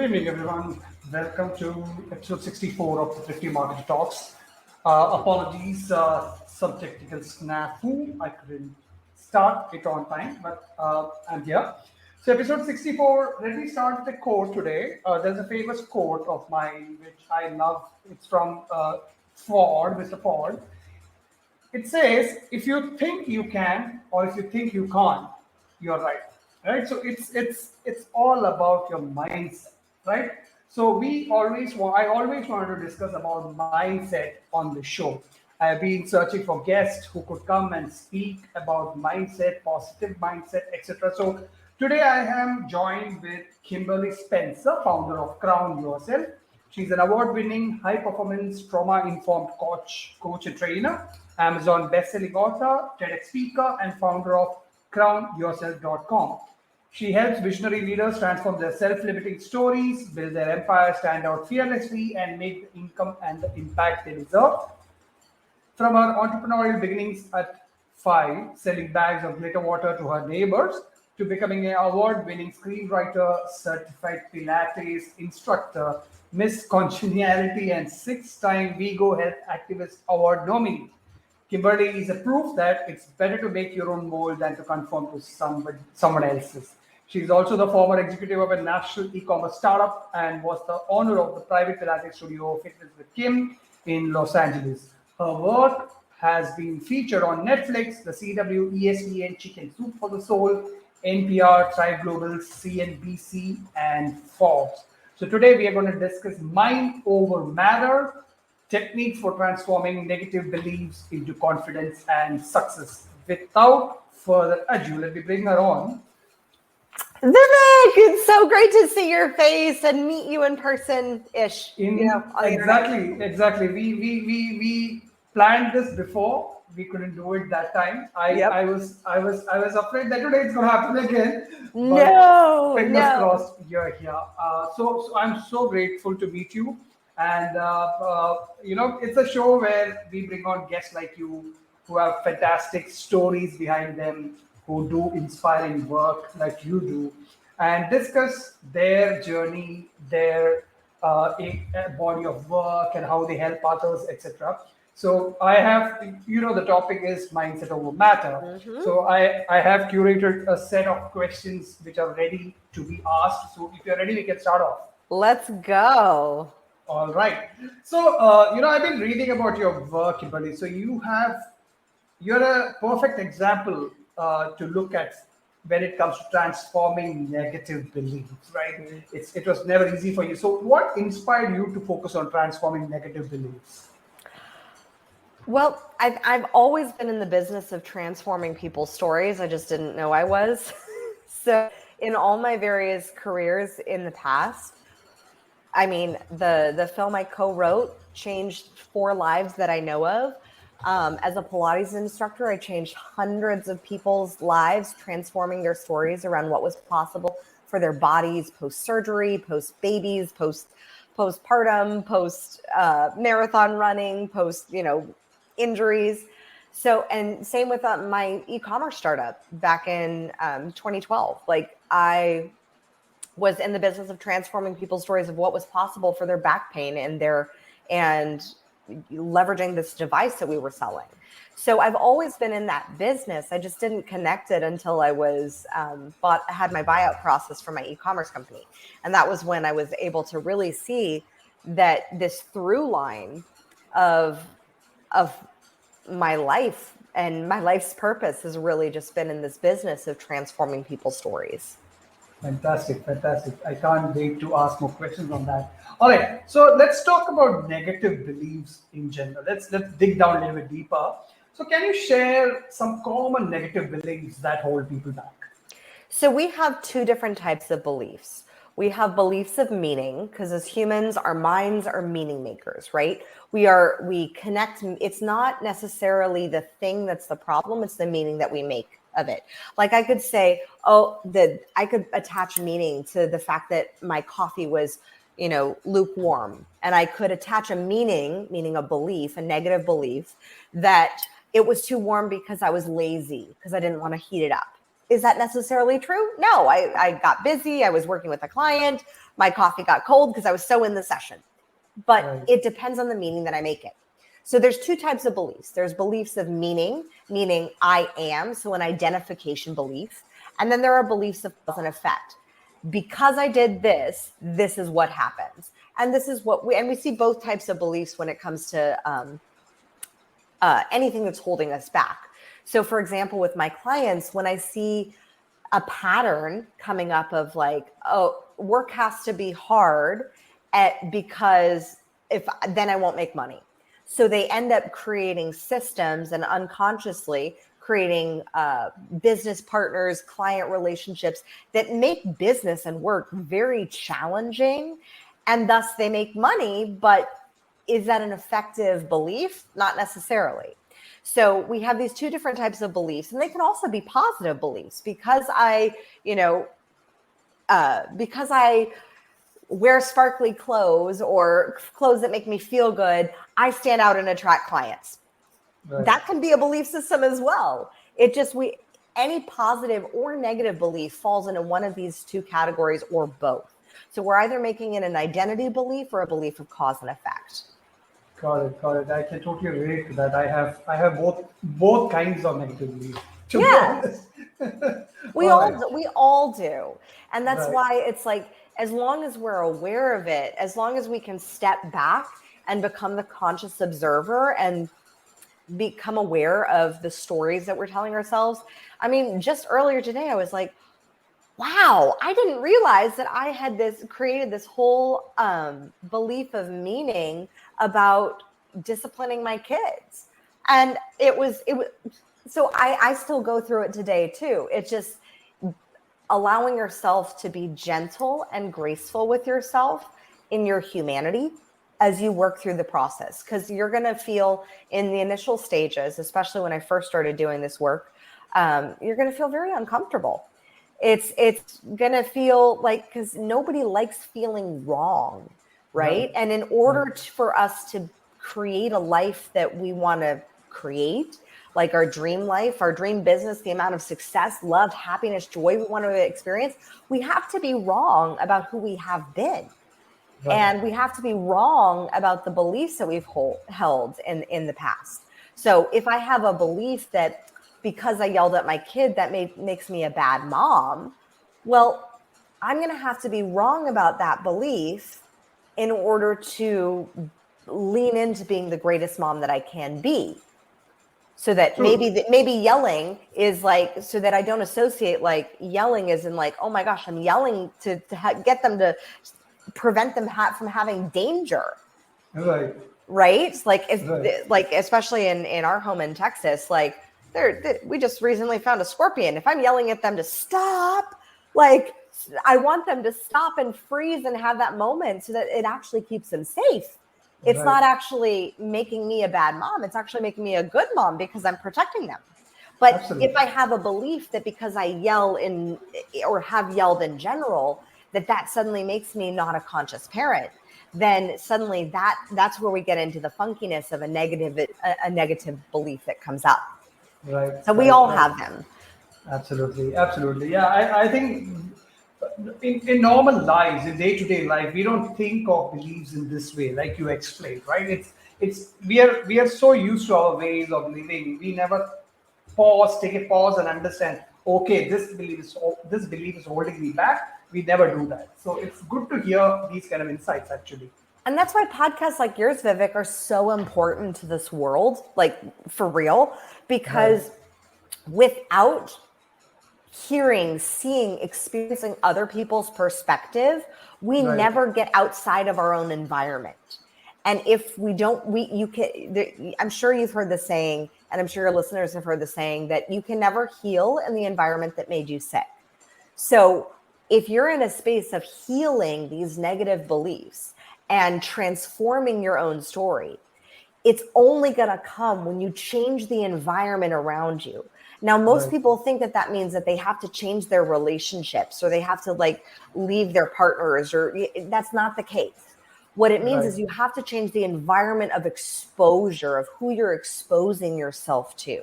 evening, everyone. Welcome to episode 64 of the Thrifty Marketer Talks. Apologies, some technical snafu. I couldn't start it on time, but I'm here. So, episode 64, let me start with a quote today. There's a famous quote of mine which I love. It's from Ford, Mr. Ford. It says, if you think you can or if you think you can't, you're right. Right? So it's all about your mindset, right? So I always wanted to discuss about mindset on the show. I've been searching for guests who could come and speak about mindset, positive mindset, etc. So today I am joined with Kimberly Spencer, founder of Crown Yourself. She's an award-winning high-performance trauma-informed coach and trainer, Amazon best-selling author, TEDx speaker, and founder of crownyourself.com. She helps visionary leaders transform their self-limiting stories, build their empire, stand out fearlessly, and make the income and the impact they deserve. From her entrepreneurial beginnings at 5, selling bags of glitter water to her neighbors, to becoming an award-winning screenwriter, certified Pilates instructor, Miss Congeniality, and 6-time Vigo Health Activist Award nominee. Kimberly is a proof that it's better to make your own mold than to conform to someone else's. She's also the former executive of a national e-commerce startup and was the owner of the private Pilates studio Fitness with Kim in Los Angeles. Her work has been featured on Netflix, the CW, ESPN, Chicken Soup for the Soul, NPR, Thrive Global, CNBC, and Forbes. So today we are going to discuss mind over matter, techniques for transforming negative beliefs into confidence and success. Without further ado, let me bring her on. Vivek, it's so great to see your face and meet you in person-ish. Exactly. We planned this before. We couldn't do it that time. I was afraid that today it's going to happen again. But fingers crossed, you're here. So I'm so grateful to meet you. And it's a show where we bring on guests like you who have fantastic stories behind them, who do inspiring work like you do, and discuss their journey, their body of work, and how they help others, etc. So I have, the topic is mindset over matter. Mm-hmm. So I have curated a set of questions which are ready to be asked. So if you're ready, we can start off. Let's go. All right. So, I've been reading about your work, Kimberly. So you're a perfect example to look at when it comes to transforming negative beliefs, right? Mm-hmm. It was never easy for you. So what inspired you to focus on transforming negative beliefs? Well, I've always been in the business of transforming people's stories. I just didn't know I was. So in all my various careers in the past, I mean, the film I co-wrote changed 4 lives that I know of. As a Pilates instructor, I changed hundreds of people's lives, transforming their stories around what was possible for their bodies post-surgery, post-babies, postpartum, post-marathon running, injuries. So, and same with my e-commerce startup back in 2012. Like, I was in the business of transforming people's stories of what was possible for their back pain and leveraging this device that we were selling. So I've always been in that business. I just didn't connect it until I was had my buyout process for my e-commerce company. And that was when I was able to really see that this through line of my life and my life's purpose has really just been in this business of transforming people's stories. Fantastic. I can't wait to ask more questions on that. All right, so let's talk about negative beliefs in general. Let's dig down a little bit deeper. So can you share some common negative beliefs that hold people back? So we have 2 different types of beliefs. We have beliefs of meaning, because as humans, our minds are meaning makers, right? We connect. It's not necessarily the thing that's the problem. It's the meaning that we make of it. Like I could say, I could attach meaning to the fact that my coffee was, lukewarm. And I could attach a meaning a belief, a negative belief, that it was too warm because I was lazy, because I didn't want to heat it up. Is that necessarily true? No, I got busy. I was working with a client. My coffee got cold because I was so in the session. But it depends on the meaning that I make it. So there's two types of beliefs. There's beliefs of meaning I am, so an identification belief. And then there are beliefs of cause and effect. Because I did this, this is what happens. And this is what we see both types of beliefs when it comes to anything that's holding us back. So for example, with my clients, when I see a pattern coming up of like, oh, work has to be hard because then I won't make money. So they end up creating systems and unconsciously creating business partners, client relationships that make business and work very challenging. And thus they make money, but is that an effective belief? Not necessarily. So we have these two different types of beliefs, and they can also be positive beliefs because I wear sparkly clothes or clothes that make me feel good, I stand out and attract clients. Right. That can be a belief system as well. Any positive or negative belief falls into one of these two categories or both. So we're either making it an identity belief or a belief of cause and effect. Got it. I can totally relate to that. I have both kinds of negative beliefs. Yeah. we all do. And that's why it's like, as long as we're aware of it, as long as we can step back and become the conscious observer and become aware of the stories that we're telling ourselves. I mean, just earlier today, I was like, wow, I didn't realize that I had created this whole belief of meaning about disciplining my kids. And it was, so I still go through it today too. It's just allowing yourself to be gentle and graceful with yourself in your humanity as you work through the process. Because you're going to feel in the initial stages, especially when I first started doing this work, you're going to feel very uncomfortable. It's going to feel like, because nobody likes feeling wrong, right? And in order for us to create a life that we want to create, like our dream life, our dream business, the amount of success, love, happiness, joy we want to experience, we have to be wrong about who we have been. Right. And we have to be wrong about the beliefs that we've held in the past. So if I have a belief that because I yelled at my kid, that makes me a bad mom, well, I'm going to have to be wrong about that belief in order to lean into being the greatest mom that I can be. So that maybe yelling is like, so that I don't associate like yelling as in like, oh my gosh, I'm yelling to get them to prevent them from having danger. Right. Like, like, especially in our home in Texas, like we just recently found a scorpion. If I'm yelling at them to stop, like I want them to stop and freeze and have that moment so that it actually keeps them safe. It's not actually making me a bad mom. It's actually making me a good mom because I'm protecting them. But if I have a belief that because I yell or have yelled in general, that suddenly makes me not a conscious parent, then suddenly that's where we get into the funkiness of a negative belief that comes up. Right. So we all have them. Absolutely. Yeah, I think in normal lives, in day-to-day life, we don't think of beliefs in this way, like you explained, right? We are so used to our ways of living. We never take a pause and understand, okay, this belief is holding me back. We never do that. So it's good to hear these kind of insights actually. And that's why podcasts like yours, Vivek, are so important to this world, like for real, because without hearing, seeing, experiencing other people's perspective, we never get outside of our own environment. And if we don't, I'm sure you've heard the saying, and I'm sure your listeners have heard the saying, that you can never heal in the environment that made you sick. So if you're in a space of healing these negative beliefs and transforming your own story, it's only going to come when you change the environment around you. Now, most people think that means that they have to change their relationships or they have to like leave their partners, or that's not the case. What it means is you have to change the environment of exposure of who you're exposing yourself to.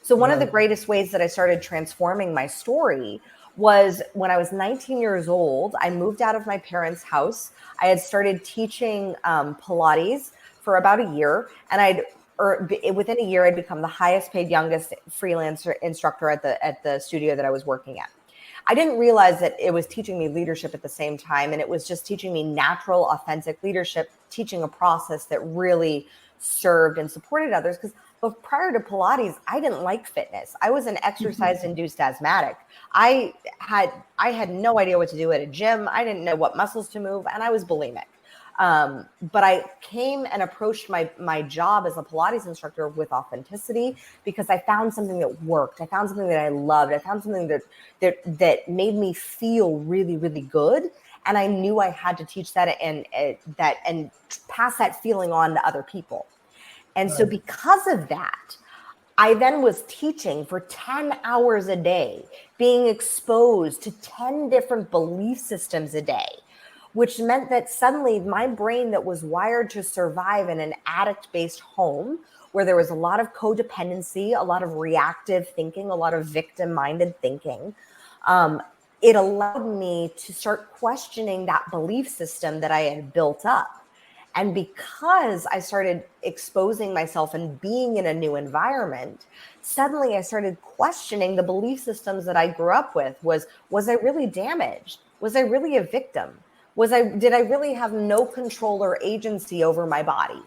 So one of the Right. greatest ways that I started transforming my story was when I was 19 years old. I moved out of my parents' house. I had started teaching Pilates for about a year, and within a year, I'd become the highest paid, youngest freelancer instructor at the studio that I was working at. I didn't realize that it was teaching me leadership at the same time, and it was just teaching me natural, authentic leadership, teaching a process that really served and supported others. Because prior to Pilates, I didn't like fitness. I was an exercise-induced asthmatic. I had no idea what to do at a gym. I didn't know what muscles to move, and I was bulimic. But I came and approached my job as a Pilates instructor with authenticity, because I found something that worked. I found something that I loved. I found something that made me feel really, really good. And I knew I had to teach that and pass that feeling on to other people. And so because of that, I then was teaching for 10 hours a day, being exposed to 10 different belief systems a day, which meant that suddenly my brain that was wired to survive in an addict-based home where there was a lot of codependency, a lot of reactive thinking, a lot of victim-minded thinking, it allowed me to start questioning that belief system that I had built up. And because I started exposing myself and being in a new environment, suddenly I started questioning the belief systems that I grew up with. Was I really damaged? Was I really a victim? Did I really have no control or agency over my body?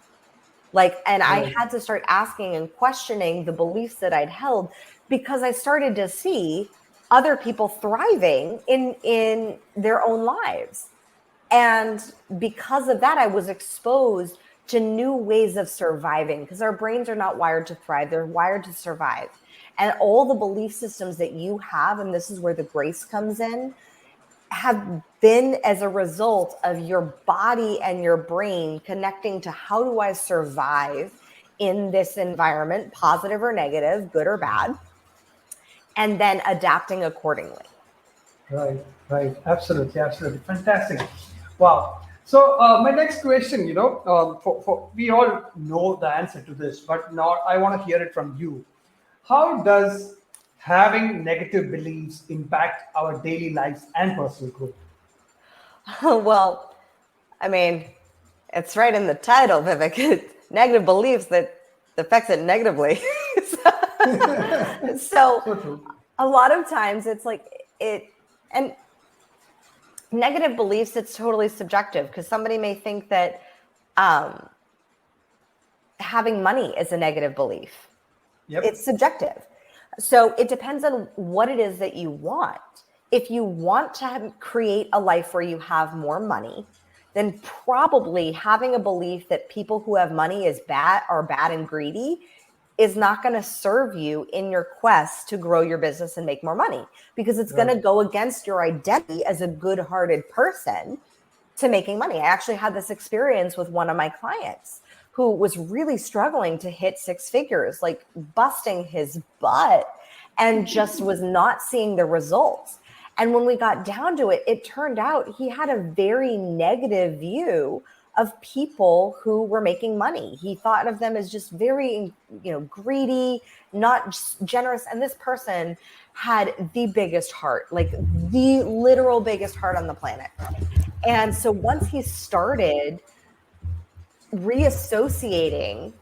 And I had to start asking and questioning the beliefs that I'd held, because I started to see other people thriving in their own lives. And because of that, I was exposed to new ways of surviving, because our brains are not wired to thrive. They're wired to survive. And all the belief systems that you have, and this is where the grace comes in, have been as a result of your body and your brain connecting to how do I survive in this environment, positive or negative, good or bad, and then adapting accordingly. Right. Absolutely. Fantastic. Wow. So my next question, we all know the answer to this, but now I want to hear it from you. How does having negative beliefs impact our daily lives and personal growth? Well, I mean, it's right in the title, Vivek. Negative beliefs that affects it negatively. So So true. a lot of times it's and negative beliefs, it's totally subjective, because somebody may think that having money is a negative belief. Yep. It's subjective. So it depends on what it is that you want. If you want to create a life where you have more money, then probably having a belief that people who have money are bad and greedy is not going to serve you in your quest to grow your business and make more money, because it's going to go against your identity as a good-hearted person to making money. I actually had this experience with one of my clients who was really struggling to hit six figures, like busting his butt, and just was not seeing the results. And when we got down to it, it turned out he had a very negative view of people who were making money. He thought of them as just very, greedy, not generous. And this person had the biggest heart, like the literal biggest heart on the planet. And so once he started reassociating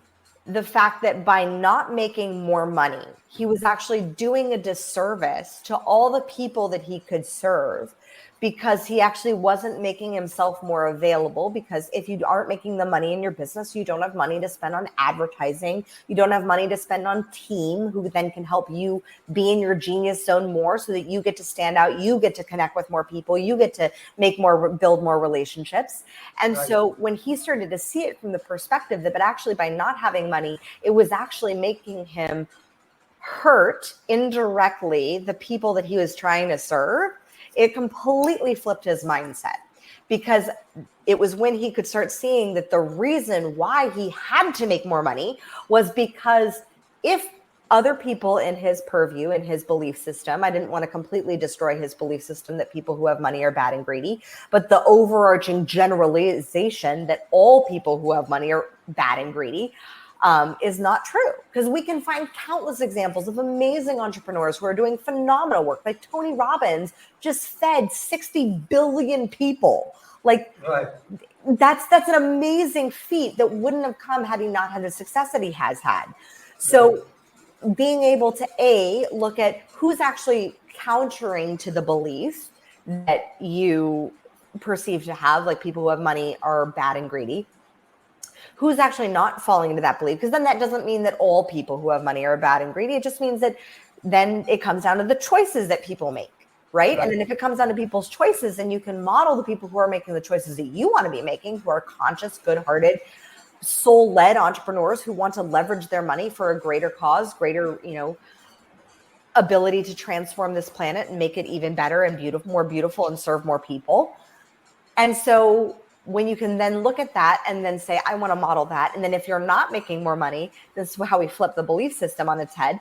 the fact that by not making more money, he was actually doing a disservice to all the people that he could serve, because he actually wasn't making himself more available. Because if you aren't making the money in your business, you don't have money to spend on advertising. You don't have money to spend on team who then can help you be in your genius zone more, so that you get to stand out. You get to connect with more people. You get to build more relationships. And so when he started to see it from the perspective that, but actually by not having money, it was actually making him hurt indirectly the people that he was trying to serve, it completely flipped his mindset. Because it was when he could start seeing that the reason why he had to make more money was because if other people in his purview, in his belief system, I didn't want to completely destroy his belief system that people who have money are bad and greedy, but the overarching generalization that all people who have money are bad and greedy, is not true, because we can find countless examples of amazing entrepreneurs who are doing phenomenal work. Like Tony Robbins just fed 60 billion people. Like, Right. that's an amazing feat that wouldn't have come had he not had the success that he has had. So being able to look at who's actually countering to the belief that you perceive to have, like people who have money are bad and greedy, who's actually not falling into that belief, because then that doesn't mean that all people who have money are bad and greedy. It just means that then it comes down to the choices that people make, right? And then if it comes down to people's choices, then you can model the people who are making the choices that you want to be making, who are conscious, good-hearted, soul-led entrepreneurs who want to leverage their money for a greater cause, greater, ability to transform this planet and make it even better and beautiful, more beautiful, and serve more people. And so when you can then look at that and then say, I want to model that. And then if you're not making more money, this is how we flip the belief system on its head,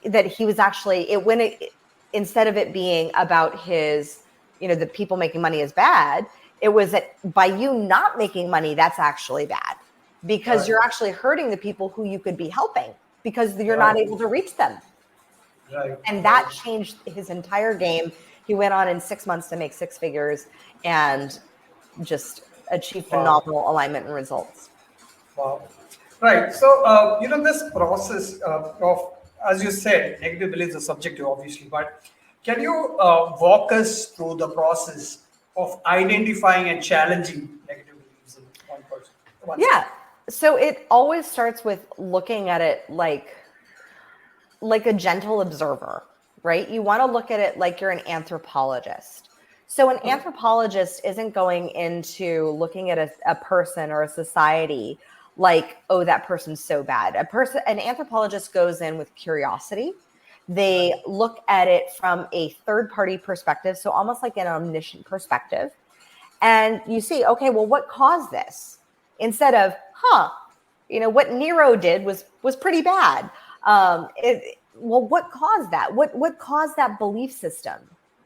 that he was actually, instead of it being about his, the people making money is bad, it was that by you not making money, that's actually bad, because you're actually hurting the people who you could be helping, because you're not able to reach them. Right. And that changed his entire game. He went on in 6 months to make six figures and just achieve phenomenal alignment and results. Wow. Right. So, this process of, as you said, negative beliefs are subjective, obviously, but can you walk us through the process of identifying and challenging negative beliefs in one person? Yeah. So it always starts with looking at it like a gentle observer, right? You want to look at it like you're an anthropologist. So an anthropologist isn't going into looking at a person or a society like, oh, that person's so bad. An anthropologist goes in with curiosity. They look at it from a third-party perspective, so almost like an omniscient perspective. And you see, okay, well, what caused this? Instead of, what Nero did was pretty bad. What caused that? What caused that belief system?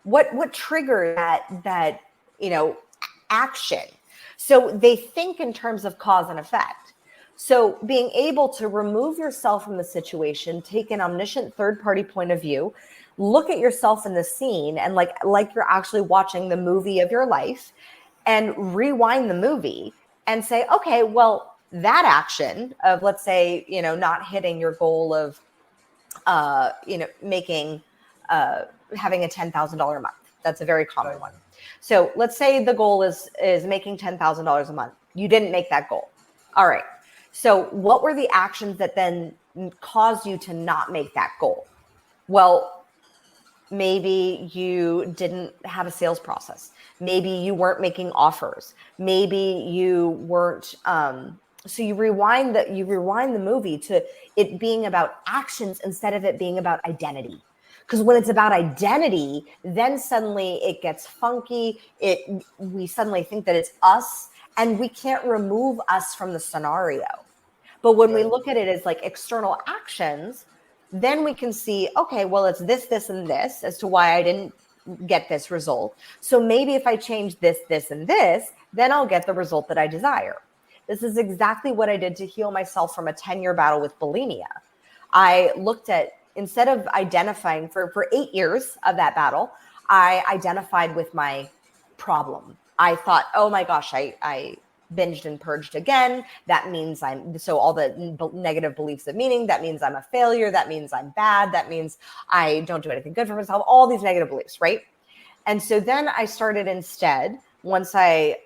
What triggered that action? So they think in terms of cause and effect. So being able to remove yourself from the situation, take an omniscient third-party point of view, look at yourself in the scene, and like you're actually watching the movie of your life, and rewind the movie and say, okay, well, that action of, let's say, not hitting your goal of making, having a $10,000 a month. That's a very common one. So let's say the goal is making $10,000 a month. You didn't make that goal. All right. So what were the actions that then caused you to not make that goal? Well, maybe you didn't have a sales process. Maybe you weren't making offers. Maybe you weren't, so you rewind the movie to it being about actions instead of it being about identity. Because when it's about identity, then suddenly it gets funky. We suddenly think that it's us, and we can't remove us from the scenario. But when we look at it as like external actions, then we can see, okay, well, it's this, this, and this as to why I didn't get this result. So maybe if I change this, this, and this, then I'll get the result that I desire. This is exactly what I did to heal myself from a 10-year battle with bulimia. I looked at, instead of identifying for 8 years of that battle, I identified with my problem. I thought, oh my gosh, I binged and purged again. That means all the negative beliefs of meaning, that means I'm a failure. That means I'm bad. That means I don't do anything good for myself. All these negative beliefs, right? And so then I started instead, once I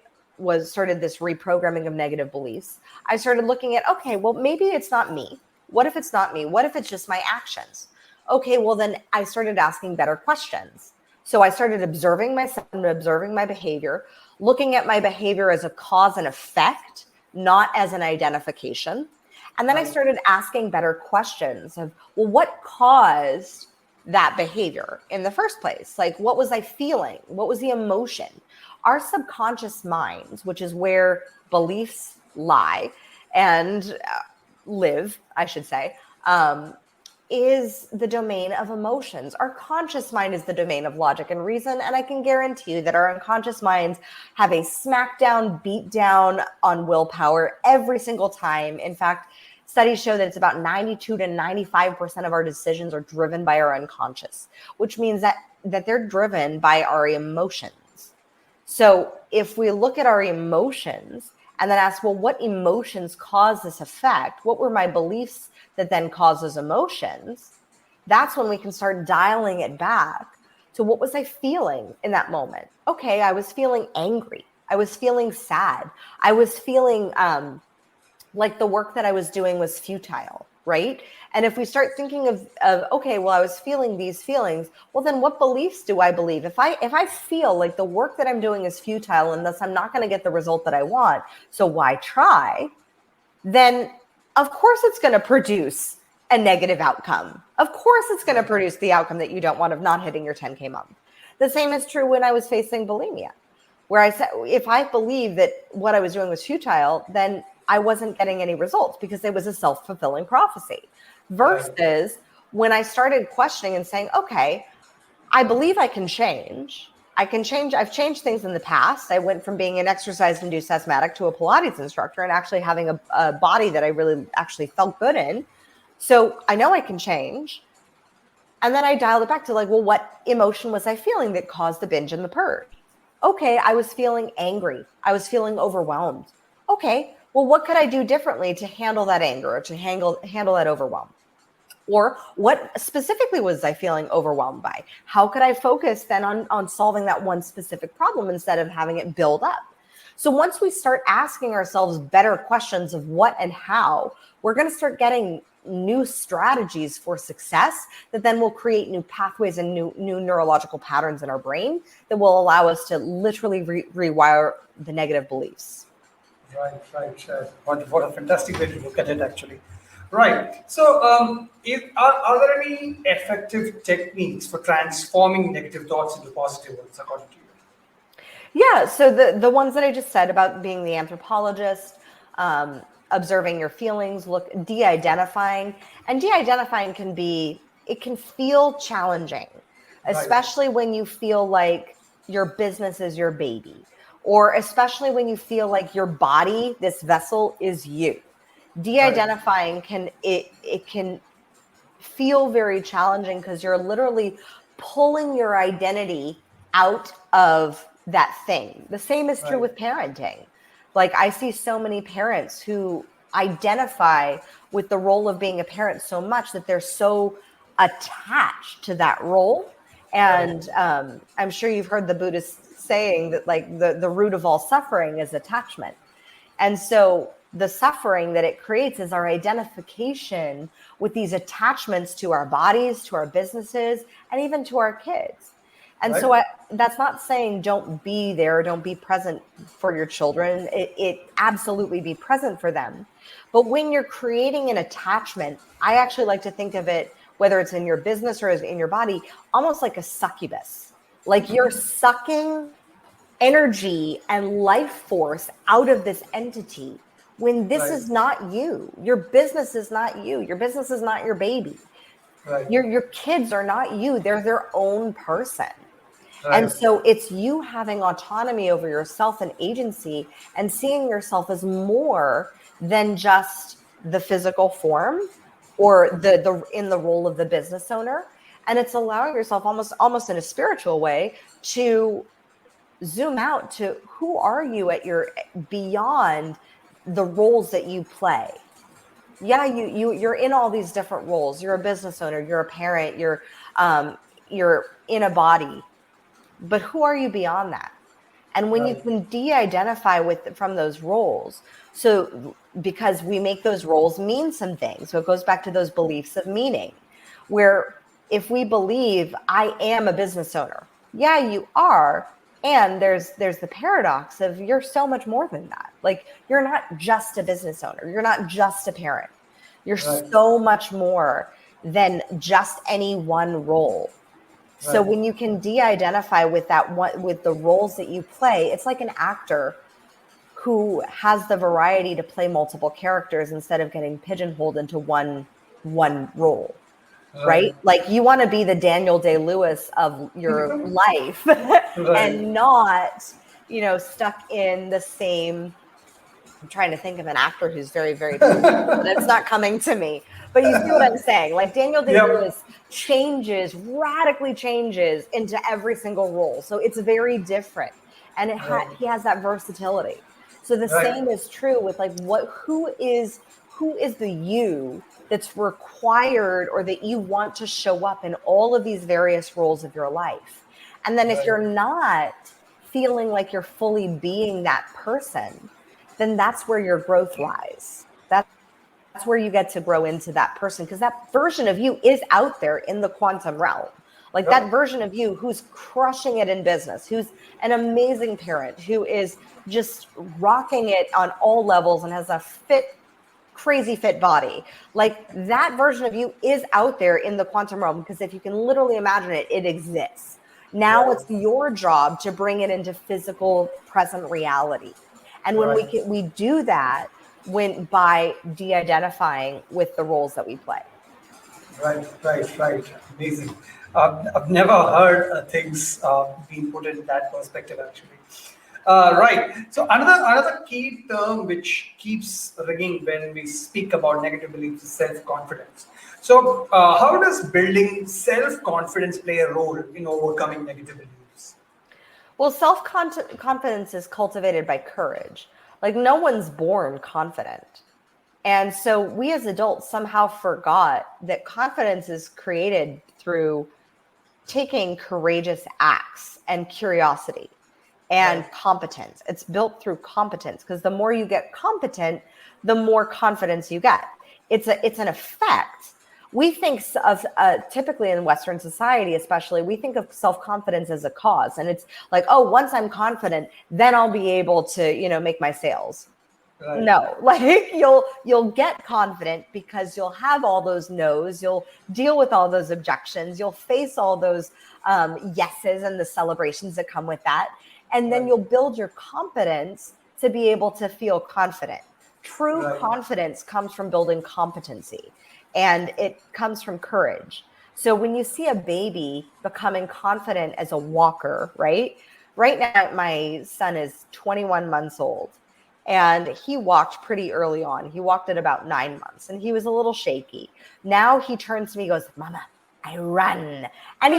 started this reprogramming of negative beliefs, I started looking at, okay, well, maybe it's not me. What if it's not me? What if it's just my actions? Okay, well, then I started asking better questions. So I started observing myself and observing my behavior, looking at my behavior as a cause and effect, not as an identification. And then I started asking better questions of, well, what caused that behavior in the first place? Like, what was I feeling? What was the emotion? Our subconscious minds, which is where beliefs lie and live, I should say, is the domain of emotions. Our conscious mind is the domain of logic and reason. And I can guarantee you that our unconscious minds have a smackdown, beat down on willpower every single time. In fact, Studies show that it's about 92 to 95% of our decisions are driven by our unconscious, which means that they're driven by our emotions. So if we look at our emotions and then ask, well, what emotions cause this effect? What were my beliefs that then cause those emotions? That's when we can start dialing it back to what was I feeling in that moment? Okay, I was feeling angry. I was feeling sad. I was feeling like the work that I was doing was futile, right? And if we start thinking of okay, well, I was feeling these feelings, well, then what beliefs do I believe? If I feel like the work that I'm doing is futile and thus I'm not going to get the result that I want, so why try? Then of course it's going to produce a negative outcome. Of course it's going to produce the outcome that you don't want of not hitting your 10K month. The same is true when I was facing bulimia, where I said, if I believed that what I was doing was futile, then I wasn't getting any results because it was a self-fulfilling prophecy. Versus when I started questioning and saying, okay, I believe I can change. I can change. I've changed things in the past. I went from being an exercise-induced asthmatic to a Pilates instructor and actually having a body that I really actually felt good in. So I know I can change. And then I dialed it back to like, well, what emotion was I feeling that caused the binge and the purge? Okay, I was feeling angry. I was feeling overwhelmed. Okay, well, what could I do differently to handle that anger or to handle that overwhelm? Or what specifically was I feeling overwhelmed by? How could I focus then on solving that one specific problem instead of having it build up? So once we start asking ourselves better questions of what and how, we're going to start getting new strategies for success that then will create new pathways and new neurological patterns in our brain that will allow us to literally rewire the negative beliefs. Right. What a fantastic way to look at it, actually. Right. So, are there any effective techniques for transforming negative thoughts into positive ones, according to you? Yeah. So the ones that I just said about being the anthropologist, observing your feelings, de-identifying, and de-identifying can feel challenging, especially when you feel like your business is your baby, or especially when you feel like your body, this vessel, is you. De-identifying can feel very challenging because you're literally pulling your identity out of that thing. The same is true with parenting. Like I see so many parents who identify with the role of being a parent so much that they're so attached to that role. And I'm sure you've heard the Buddhist saying that like the root of all suffering is attachment. And so the suffering that it creates is our identification with these attachments to our bodies, to our businesses, and even to our kids. And so that's not saying don't be there, don't be present for your children. It absolutely be present for them. But when you're creating an attachment, I actually like to think of it, whether it's in your business or in your body, almost like a succubus. Like you're sucking energy and life force out of this entity when this is not you. Your business is not you. Your business is not your baby. Your kids are not you. They're their own person. And so it's you having autonomy over yourself and agency and seeing yourself as more than just the physical form or the in the role of the business owner. And it's allowing yourself almost in a spiritual way to zoom out to who are you at your beyond the roles that you play. Yeah, you're in all these different roles. You're a business owner, you're a parent, you're in a body. But who are you beyond that? And when you can de-identify from those roles, so because we make those roles mean some things. So it goes back to those beliefs of meaning, where if we believe I am a business owner, yeah, you are. And there's the paradox of you're so much more than that. Like you're not just a business owner. You're not just a parent. You're so much more than just any one role. So when you can de-identify with with the roles that you play, it's like an actor who has the variety to play multiple characters instead of getting pigeonholed into one role. Right? Like you want to be the Daniel Day-Lewis of your life and not, stuck in the same I'm trying to think of an actor who's very, very talented, but it's not coming to me. But you see what I'm saying? Like Daniel Day-Lewis radically changes into every single role. So it's very different. And he has that versatility. So the same is true with like who is the you that's required or that you want to show up in all of these various roles of your life. And then if you're not feeling like you're fully being that person, then that's where your growth lies. That's where you get to grow into that person, because that version of you is out there in the quantum realm. Like that version of you who's crushing it in business, who's an amazing parent, who is just rocking it on all levels and has a crazy fit body. Like that version of you is out there in the quantum realm, because if you can literally imagine it, it exists. Now it's your job to bring it into physical present reality. And when we do that, by de-identifying with the roles that we play. Right. Amazing. I've never heard things being put in that perspective, actually. Right. So another key term which keeps ringing when we speak about negative beliefs is self-confidence. So how does building self-confidence play a role in overcoming negative beliefs? Well, self-confidence is cultivated by courage. Like no one's born confident. And so we as adults somehow forgot that confidence is created through taking courageous acts and curiosity and competence. It's built through competence, because the more you get competent, the more confidence you get. It's an effect. We think of typically in Western society, especially, we think of self-confidence as a cause. And it's like, oh, once I'm confident, then I'll be able to, make my sales. No, like you'll get confident because you'll have all those no's, you'll deal with all those objections, you'll face all those yeses and the celebrations that come with that. And then you'll build your competence to be able to feel confident. True confidence comes from building competency, and it comes from courage. So when you see a baby becoming confident as a walker, right now, my son is 21 months old. And he walked pretty early on. He walked at about 9 months and he was a little shaky. Now he turns to me and goes, Mama, I run. And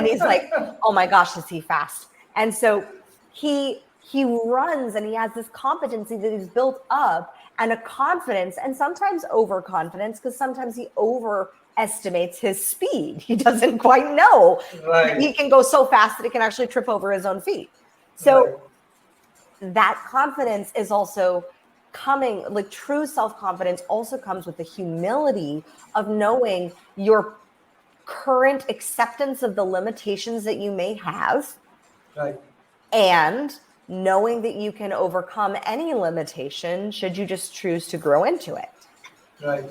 he's like, oh my gosh, is he fast? And so he runs, and he has this competency that he's built up, and a confidence, and sometimes overconfidence, because sometimes he overestimates his speed. He doesn't quite know. He can go so fast that he can actually trip over his own feet. So that confidence is also coming, like true self-confidence also comes with the humility of knowing your current acceptance of the limitations that you may have. And knowing that you can overcome any limitation should you just choose to grow into it. Right.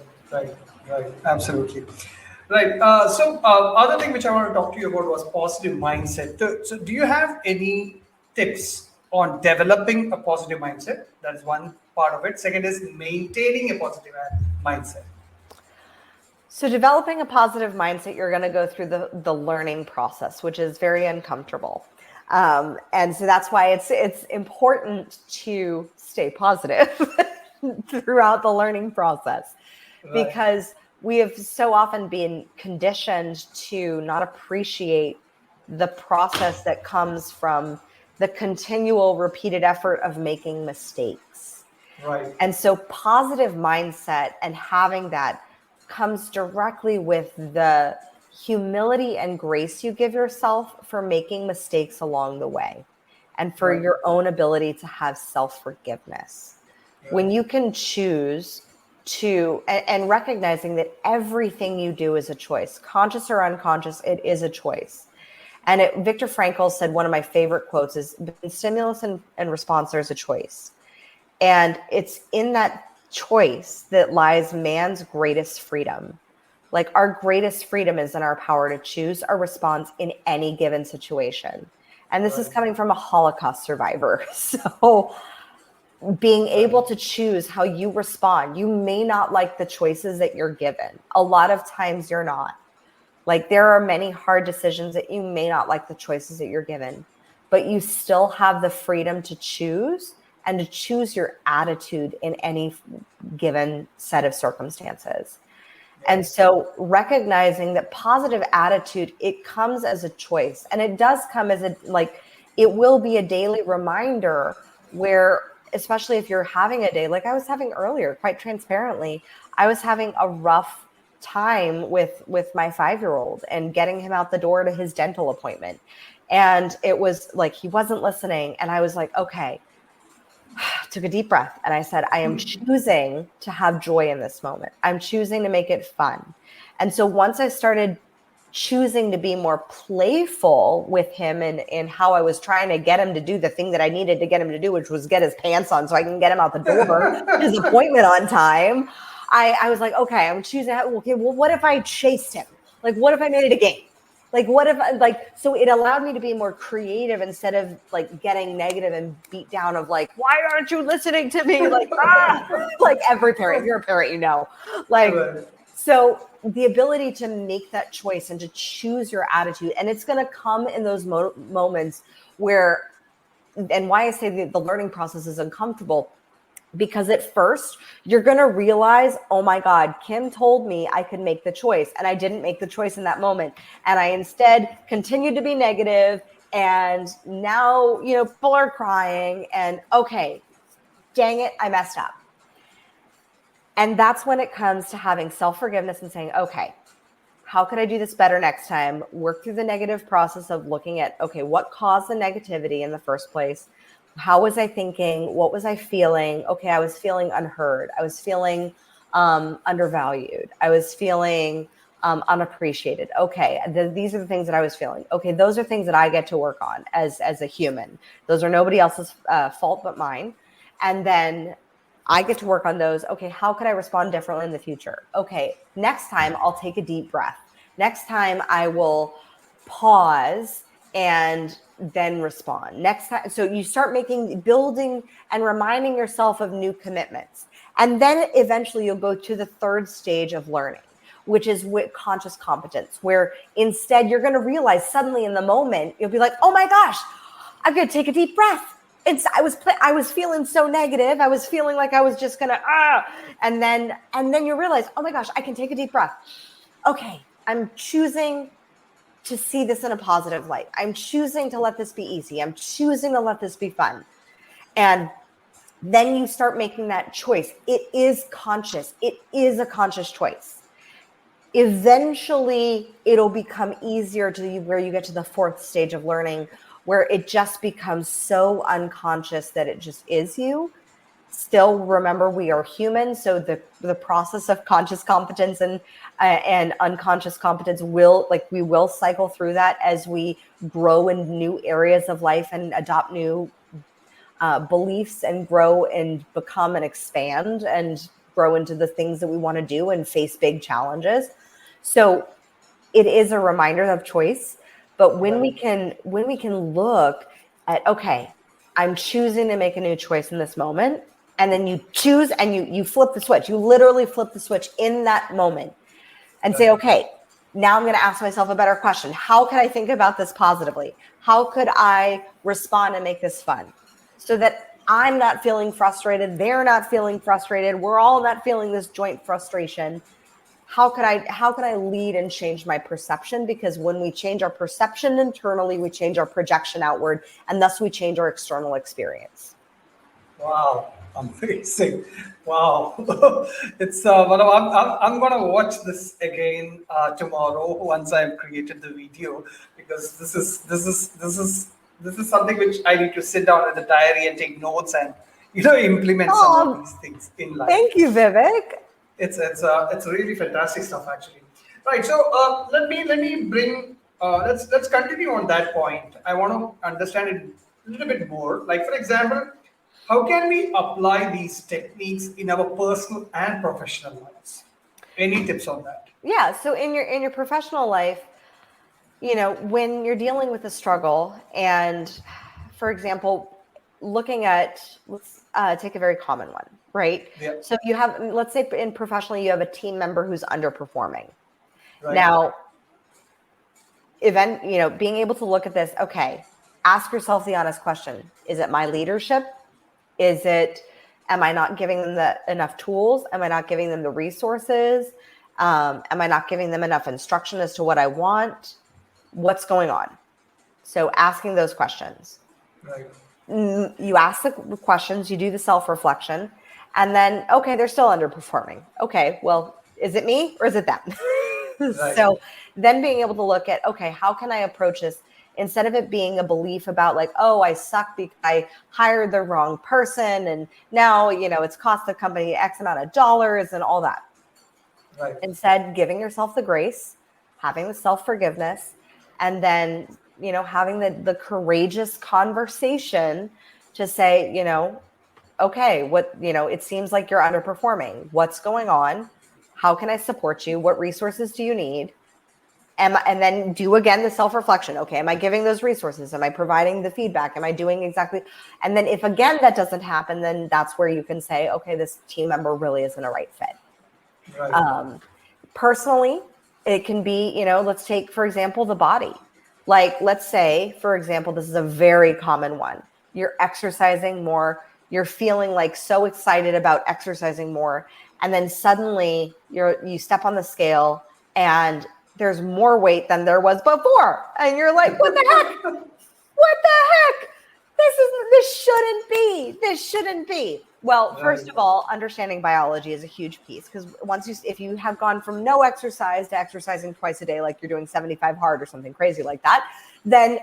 Absolutely. Right. So other thing which I want to talk to you about was positive mindset. So do you have any tips on developing a positive mindset? That is one part of it. Second is maintaining a positive mindset. So developing a positive mindset, you're going to go through the learning process, which is very uncomfortable. And so that's why it's important to stay positive throughout the learning process, because we have so often been conditioned to not appreciate the process that comes from the continual repeated effort of making mistakes. And so positive mindset and having that comes directly with the humility and grace you give yourself for making mistakes along the way, and for your own ability to have self-forgiveness. When you can choose to, and recognizing that everything you do is a choice, conscious or unconscious, it is a choice. And Viktor Frankl said, one of my favorite quotes is, between stimulus and response, there's a choice. And it's in that choice that lies man's greatest freedom. Like our greatest freedom is in our power to choose our response in any given situation. And this is coming from a Holocaust survivor. So being able to choose how you respond. You may not like the choices that you're given. A lot of times you're not. Like there are many hard decisions that you may not like the choices that you're given, but you still have the freedom to choose and to choose your attitude in any given set of circumstances. And so recognizing that positive attitude, it comes as a choice, and it does come as it will be a daily reminder where, especially if you're having a day like I was having earlier, quite transparently, I was having a rough time with my 5-year-old and getting him out the door to his dental appointment. And it was like, he wasn't listening. And I was like, okay, took a deep breath. And I said, I am choosing to have joy in this moment. I'm choosing to make it fun. And so once I started choosing to be more playful with him and how I was trying to get him to do the thing that I needed to get him to do, which was get his pants on so I can get him out the door to his appointment on time. I was like, okay, I'm choosing. Okay, well, what if I chased him? Like, what if I made it a game? Like, what if, so it allowed me to be more creative instead of like getting negative and beat down of like, why aren't you listening to me? Like, like every parent, if you're a parent, you know, like, so the ability to make that choice and to choose your attitude, and it's going to come in those moments where, and why I say the learning process is uncomfortable, because at first you're going to realize, oh my God, Kim told me I could make the choice, and I didn't make the choice in that moment. And I instead continued to be negative. And now, you know, people are crying and okay, dang it, I messed up. And that's when it comes to having self-forgiveness and saying, okay, how could I do this better next time? Work through the negative process of looking at, okay, what caused the negativity in the first place? How was I thinking? What was I feeling? Okay, I was feeling unheard. I was feeling undervalued. I was feeling unappreciated. Okay, these are the things that I was feeling. Okay, those are things that I get to work on as a human. Those are nobody else's fault but mine. And then I get to work on those. Okay, how could I respond differently in the future? Okay, next time I'll take a deep breath. Next time I will pause and then respond. Next time, so you start building and reminding yourself of new commitments. And then eventually you'll go to the third stage of learning, which is with conscious competence, where instead you're going to realize suddenly in the moment, you'll be like, oh my gosh, I'm going to take a deep breath. I was feeling so negative. I was feeling like I was just gonna and then you realize, oh my gosh, I can take a deep breath. Okay, I'm choosing to see this in a positive light. I'm choosing to let this be easy. I'm choosing to let this be fun. And then you start making that choice. It is conscious. It is a conscious choice. Eventually, it'll become easier to where you get to the fourth stage of learning, where it just becomes so unconscious that it just is you. Still, remember, we are human. So the process of conscious competence and unconscious competence we will cycle through that as we grow in new areas of life and adopt new beliefs and grow and become and expand and grow into the things that we want to do and face big challenges. So it is a reminder of choice. But when we can look at, okay, I'm choosing to make a new choice in this moment, and then you choose and you flip the switch. You literally flip the switch in that moment and say, okay, now I'm going to ask myself a better question. How can I think about this positively? How could I respond and make this fun so that I'm not feeling frustrated? They're not feeling frustrated. We're all not feeling this joint frustration. How could I lead and change my perception? Because when we change our perception internally, we change our projection outward, and thus we change our external experience. Wow, amazing! Wow, it's I'm gonna watch this again tomorrow once I've created the video, because this is something which I need to sit down in the diary and take notes and implement some of these things in life. Thank you, Vivek. It's really fantastic stuff, actually. Right. So let me bring let's continue on that point. I want to understand it a little bit more. Like, for example, how can we apply these techniques in our personal and professional lives? Any tips on that? Yeah. So in your professional life, when you're dealing with a struggle, and for example, looking at, let's take a very common one, right? Yeah. So you have, let's say in professionally, you have a team member who's underperforming. Right. Now, being able to look at this, okay, ask yourself the honest question. Is it my leadership? Is it, am I not giving them enough tools? Am I not giving them the resources? Am I not giving them enough instruction as to what I want? What's going on? So asking those questions. Right. You ask the questions, you do the self-reflection, and then, okay, they're still underperforming. Okay, well, is it me or is it them? Right. So then being able to look at, okay, how can I approach this instead of it being a belief about like, oh, I suck because I hired the wrong person and now, it's cost the company X amount of dollars and all that. Right. Instead, giving yourself the grace, having the self-forgiveness, and then, having the courageous conversation to say, okay, it seems like you're underperforming. What's going on? How can I support you? What resources do you need? And then do again the self-reflection. Okay, am I giving those resources? Am I providing the feedback? Am I doing exactly? And then if again that doesn't happen, then that's where you can say, okay, this team member really isn't a right fit. Right. Personally, it can be, let's take, for example, the body. Like, let's say, for example, this is a very common one. You're exercising more. You're feeling like so excited about exercising more. And then suddenly you step on the scale and there's more weight than there was before. And you're like, what the heck? What the heck? This shouldn't be. Well, first of all, understanding biology is a huge piece, because if you have gone from no exercise to exercising twice a day, like you're doing 75 hard or something crazy like that, then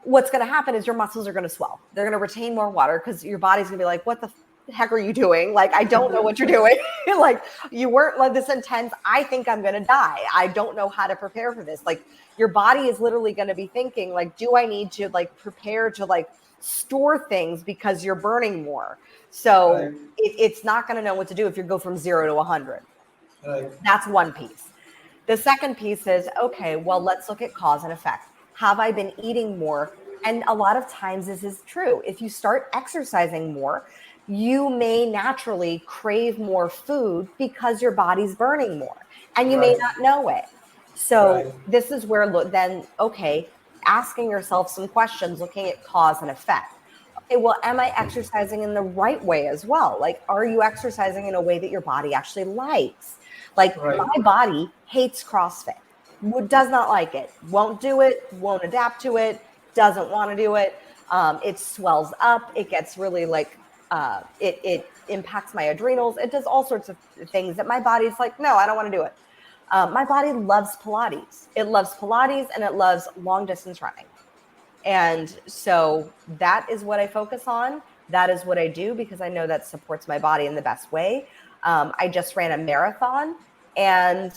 what's going to happen is your muscles are going to swell. They're going to retain more water because your body's going to be like, what the heck are you doing? Like, I don't know what you're doing. Like, you weren't like this intense. I think I'm going to die. I don't know how to prepare for this. Like, your body is literally going to be thinking, like, do I need to like prepare to like store things because you're burning more? So Right. It's not going to know what to do if you go from 0 to 100. Right. That's one piece. The second piece is, okay, well, let's look at cause and effect. Have I been eating more? And a lot of times this is true. If you start exercising more, you may naturally crave more food because your body's burning more and you may Right. not know it. So Right. this is where then, okay, asking yourself some questions, looking at cause and effect. Okay, well, am I exercising in the right way as well? Like, are you exercising in a way that your body actually likes? Like, Right. my body hates CrossFit, does not like it, won't do it, won't adapt to it, doesn't want to do it. It swells up. It gets really like, it impacts my adrenals. It does all sorts of things that my body's like, no, I don't want to do it. My body loves Pilates. It loves Pilates and it loves long distance running. And so that is what I focus on. That is what I do because I know that supports my body in the best way. I just ran a marathon and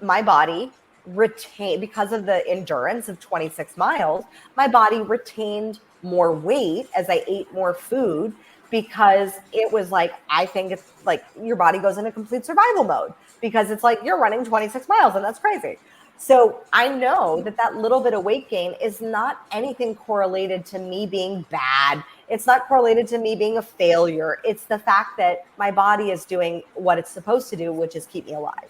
my body retained, because of the endurance of 26 miles, my body retained more weight as I ate more food, because it was like, I think it's like your body goes into complete survival mode because it's like you're running 26 miles and that's crazy. So I know that little bit of weight gain is not anything correlated to me being bad. It's not correlated to me being a failure. It's the fact that my body is doing what it's supposed to do, which is keep me alive.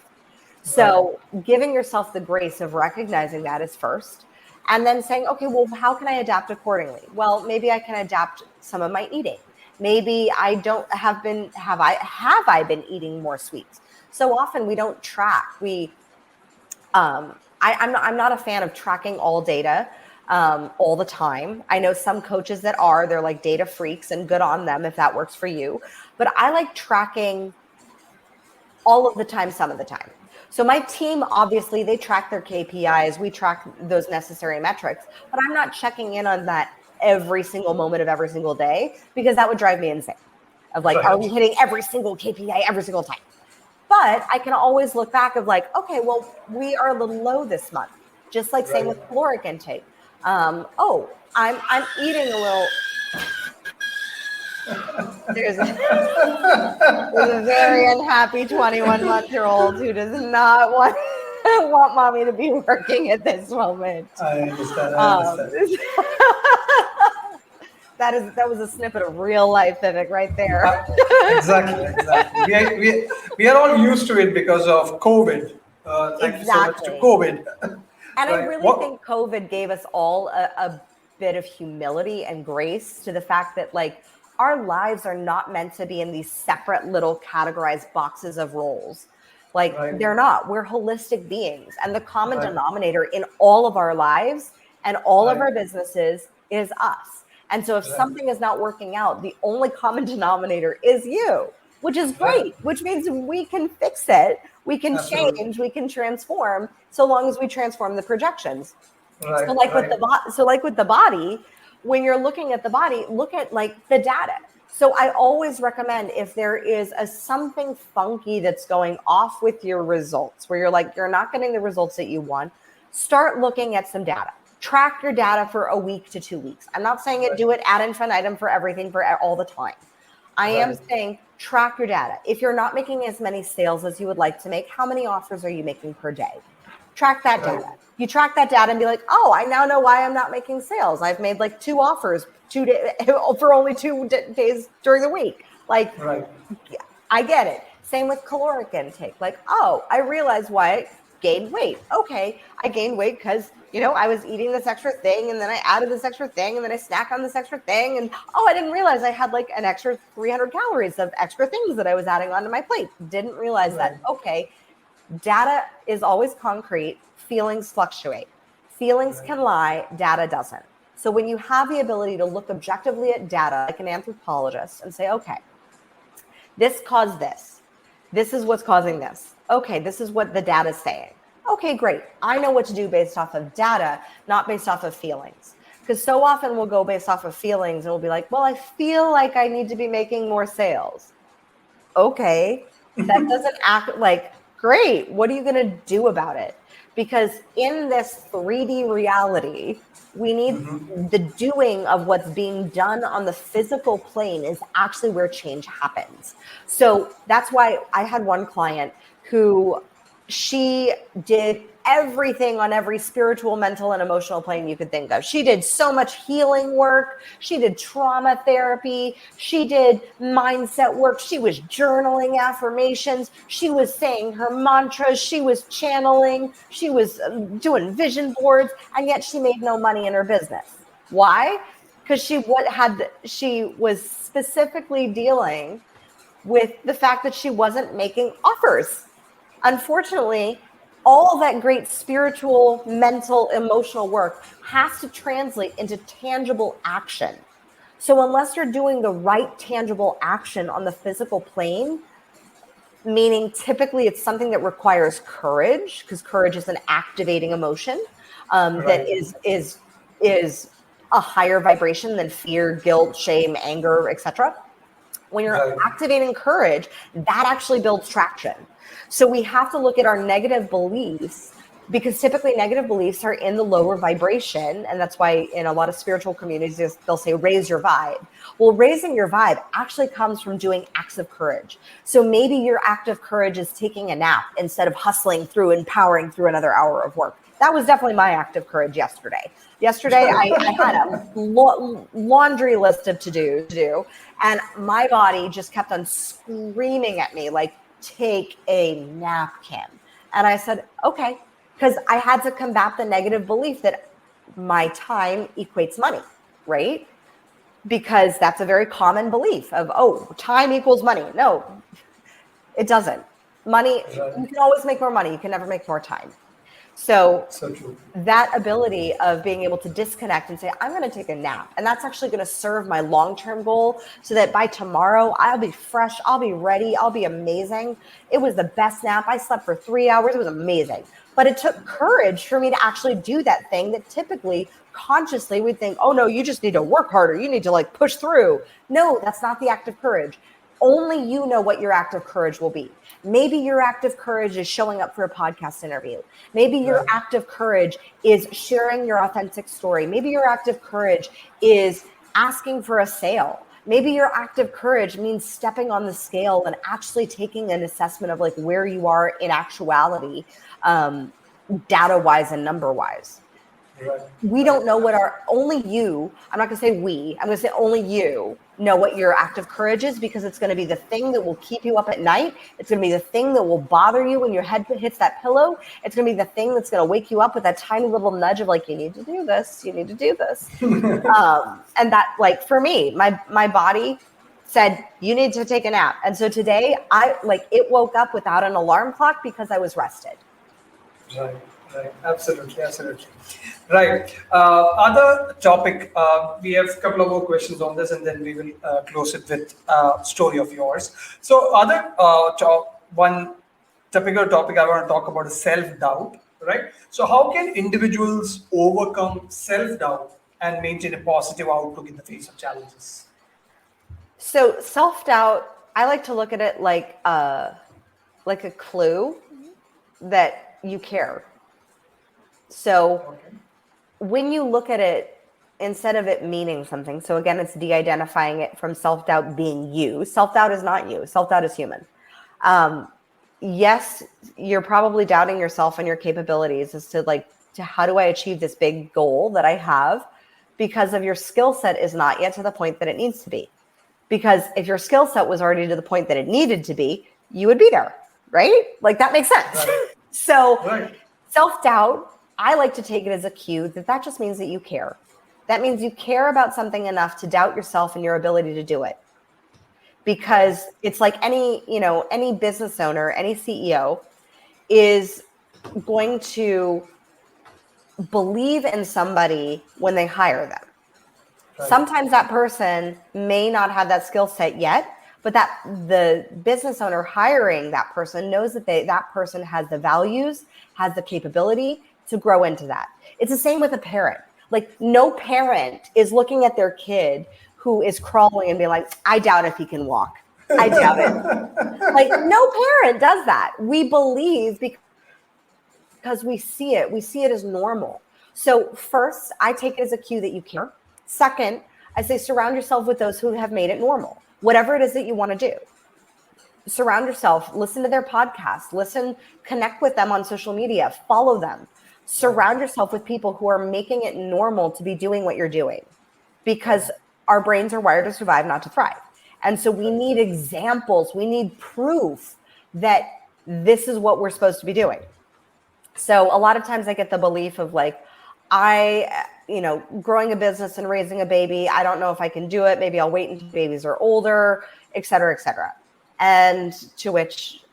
So giving yourself the grace of recognizing that is first, and then saying, okay, well, how can I adapt accordingly? Well, maybe I can adapt some of my eating. Maybe I don't have I been eating more sweets? So often we don't track. I'm not a fan of tracking all data all the time. I know some coaches that they're like data freaks, and good on them if that works for you. But I like tracking all of the time, some of the time. So my team, obviously, they track their KPIs. We track those necessary metrics, but I'm not checking in on that every single moment of every single day, because that would drive me insane. Of like, are we hitting every single KPI every single time? But I can always look back of like, okay, well, we are a little low this month. Just like same with caloric intake. I'm eating a little. There's a very unhappy 21-month-old who does not want mommy to be working at this moment. I understand. That was a snippet of real life, Vivek, right there. Exactly. We are all used to it because of COVID. Thank you so much to COVID. And I really think COVID gave us all a bit of humility and grace to the fact that, like, our lives are not meant to be in these separate little categorized boxes of roles. Like they're not. We're holistic beings. And the common denominator in all of our lives and all of our businesses is us. And so if something is not working out, the only common denominator is you, which is great, which means we can fix it. We can change, we can transform, so long as we transform the projections. So like with the body, when you're looking at the body, look at like the data. So I always recommend, if there is something funky that's going off with your results, where you're like, you're not getting the results that you want, start looking at some data. Track your data for a week to 2 weeks. I'm not saying do it ad infinitum for everything for all the time. I am saying track your data. If you're not making as many sales as you would like to make, how many offers are you making per day? Track that data. You track that data and be like, oh, I now know why I'm not making sales. I've made like 2 offers 2 days for only 2 days during the week. Like, I get it. Same with caloric intake. Like, oh, I realized why I gained weight. Okay, I gained weight because, I was eating this extra thing, and then I added this extra thing, and then I snack on this extra thing. And, oh, I didn't realize I had like an extra 300 calories of extra things that I was adding onto my plate. Didn't realize that. Okay. Data is always concrete. Feelings fluctuate. Feelings can lie. Data doesn't. So when you have the ability to look objectively at data, like an anthropologist, and say, okay, this caused this. This is what's causing this. Okay, this is what the data is saying. Okay, great. I know what to do based off of data, not based off of feelings. Because so often we'll go based off of feelings and we'll be like, well, I feel like I need to be making more sales. Okay, that doesn't act like, great. What are you going to do about it? Because in this 3D reality, we need the doing of what's being done on the physical plane is actually where change happens. So that's why I had one client who she did everything on every spiritual, mental, and emotional plane you could think of. She did so much healing work. She did trauma therapy. She did mindset work. She was journaling affirmations. She was saying her mantras. She was channeling. She was doing vision boards, and yet she made no money in her business. Why? Because she was specifically dealing with the fact that she wasn't making offers. Unfortunately, all that great spiritual, mental, emotional work has to translate into tangible action. So unless you're doing the right tangible action on the physical plane, meaning typically it's something that requires courage, because courage is an activating emotion that is a higher vibration than fear, guilt, shame, anger, etc. When you're activating courage, that actually builds traction. So we have to look at our negative beliefs, because typically negative beliefs are in the lower vibration. And that's why in a lot of spiritual communities, they'll say, raise your vibe. Well, raising your vibe actually comes from doing acts of courage. So maybe your act of courage is taking a nap instead of hustling through and powering through another hour of work. That was definitely my act of courage yesterday. I had a laundry list of to do, and my body just kept on screaming at me, like, take a nap, Kim. And I said, okay, because I had to combat the negative belief that my time equates money, right? Because that's a very common belief of, oh, time equals money. No, it doesn't. Money, you can always make more money. You can never make more time. So that ability of being able to disconnect and say, I'm going to take a nap. And that's actually going to serve my long-term goal, so that by tomorrow I'll be fresh. I'll be ready. I'll be amazing. It was the best nap. I slept for 3 hours. It was amazing. But it took courage for me to actually do that thing that typically consciously we'd think, oh no, you just need to work harder. You need to like push through. No, that's not the act of courage. Only you know what your act of courage will be. Maybe your act of courage is showing up for a podcast interview. Maybe your act of courage is sharing your authentic story. Maybe your act of courage is asking for a sale. Maybe your act of courage means stepping on the scale and actually taking an assessment of like where you are in actuality, data-wise and number-wise. We don't know what only you, I'm not going to say we, I'm going to say only you know what your act of courage is, because it's going to be the thing that will keep you up at night. It's going to be the thing that will bother you when your head hits that pillow. It's going to be the thing that's going to wake you up with that tiny little nudge of like, you need to do this, you need to do this. And that, like for me, my body said, you need to take a nap. And so today it woke up without an alarm clock because I was rested. Right, right. Absolutely, absolutely. Right. Other topic, we have a couple of more questions on this and then we will close it with a story of yours. So one typical topic I want to talk about is self-doubt, right? So how can individuals overcome self-doubt and maintain a positive outlook in the face of challenges? So self-doubt, I like to look at it like a clue that you care. So Okay. when you look at it, instead of it meaning something, so again, it's de-identifying it from self-doubt being you. Self-doubt is not you. Self-doubt is human. Yes, you're probably doubting yourself and your capabilities as to how do I achieve this big goal that I have, because of your skill set is not yet to the point that it needs to be. Because if your skill set was already to the point that it needed to be, you would be there, right? Like that makes sense. Right. So Right. self-doubt, I like to take it as a cue that just means that you care. That means you care about something enough to doubt yourself and your ability to do it. Because it's like any business owner, any CEO is going to believe in somebody when they hire them. Right. Sometimes that person may not have that skill set yet, but that the business owner hiring that person knows that that person has the values, has the capability to grow into that. It's the same with a parent. Like no parent is looking at their kid who is crawling and being like, I doubt if he can walk. I doubt it. Like no parent does that. We believe because we see it. We see it as normal. So first, I take it as a cue that you care. Second, I say surround yourself with those who have made it normal. Whatever it is that you want to do. Surround yourself, listen to their podcasts, connect with them on social media, follow them. Surround yourself with people who are making it normal to be doing what you're doing, because our brains are wired to survive, not to thrive. And so we need examples, we need proof that this is what we're supposed to be doing. So a lot of times I get the belief of growing a business and raising a baby, I don't know if I can do it. Maybe I'll wait until babies are older, et cetera, et cetera. And to which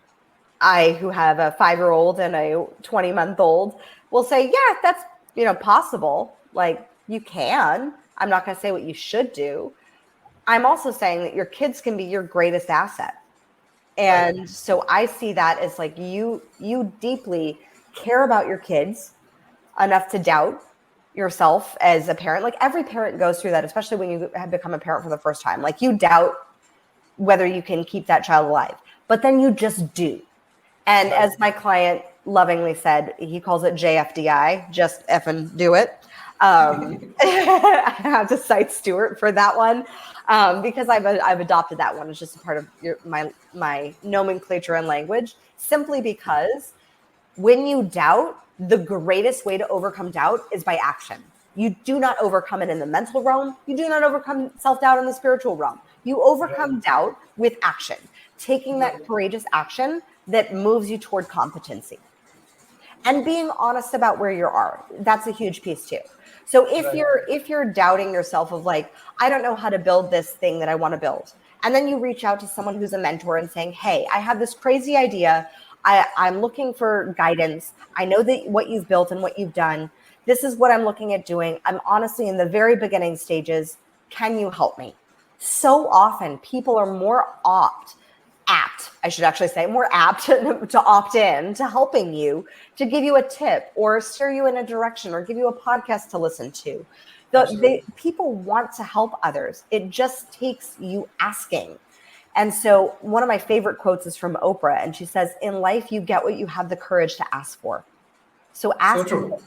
I, who have a 5-year-old and a 20-month-old, will say, yeah, that's, possible. Like you can. I'm not going to say what you should do. I'm also saying that your kids can be your greatest asset. And so I see that as like you deeply care about your kids enough to doubt yourself as a parent. Like every parent goes through that, especially when you have become a parent for the first time. Like you doubt whether you can keep that child alive, but then you just do. And as my client lovingly said, he calls it JFDI, just effing do it. I have to cite Stuart for that one because I've adopted that one. It's just a part of my nomenclature and language, simply because when you doubt, the greatest way to overcome doubt is by action. You do not overcome it in the mental realm. You do not overcome self-doubt in the spiritual realm. You overcome doubt with action, taking that courageous action that moves you toward competency. And being honest about where you are. That's a huge piece too. So if you're doubting yourself of like, I don't know how to build this thing that I want to build. And then you reach out to someone who's a mentor and saying, hey, I have this crazy idea. I'm looking for guidance. I know that what you've built and what you've done, this is what I'm looking at doing. I'm honestly in the very beginning stages. Can you help me? So often people are more apt to opt in to helping you, to give you a tip or steer you in a direction or give you a podcast to listen to. People want to help others. It just takes you asking. And so one of my favorite quotes is from Oprah, and she says, in life, you get what you have the courage to ask for. So ask. So true.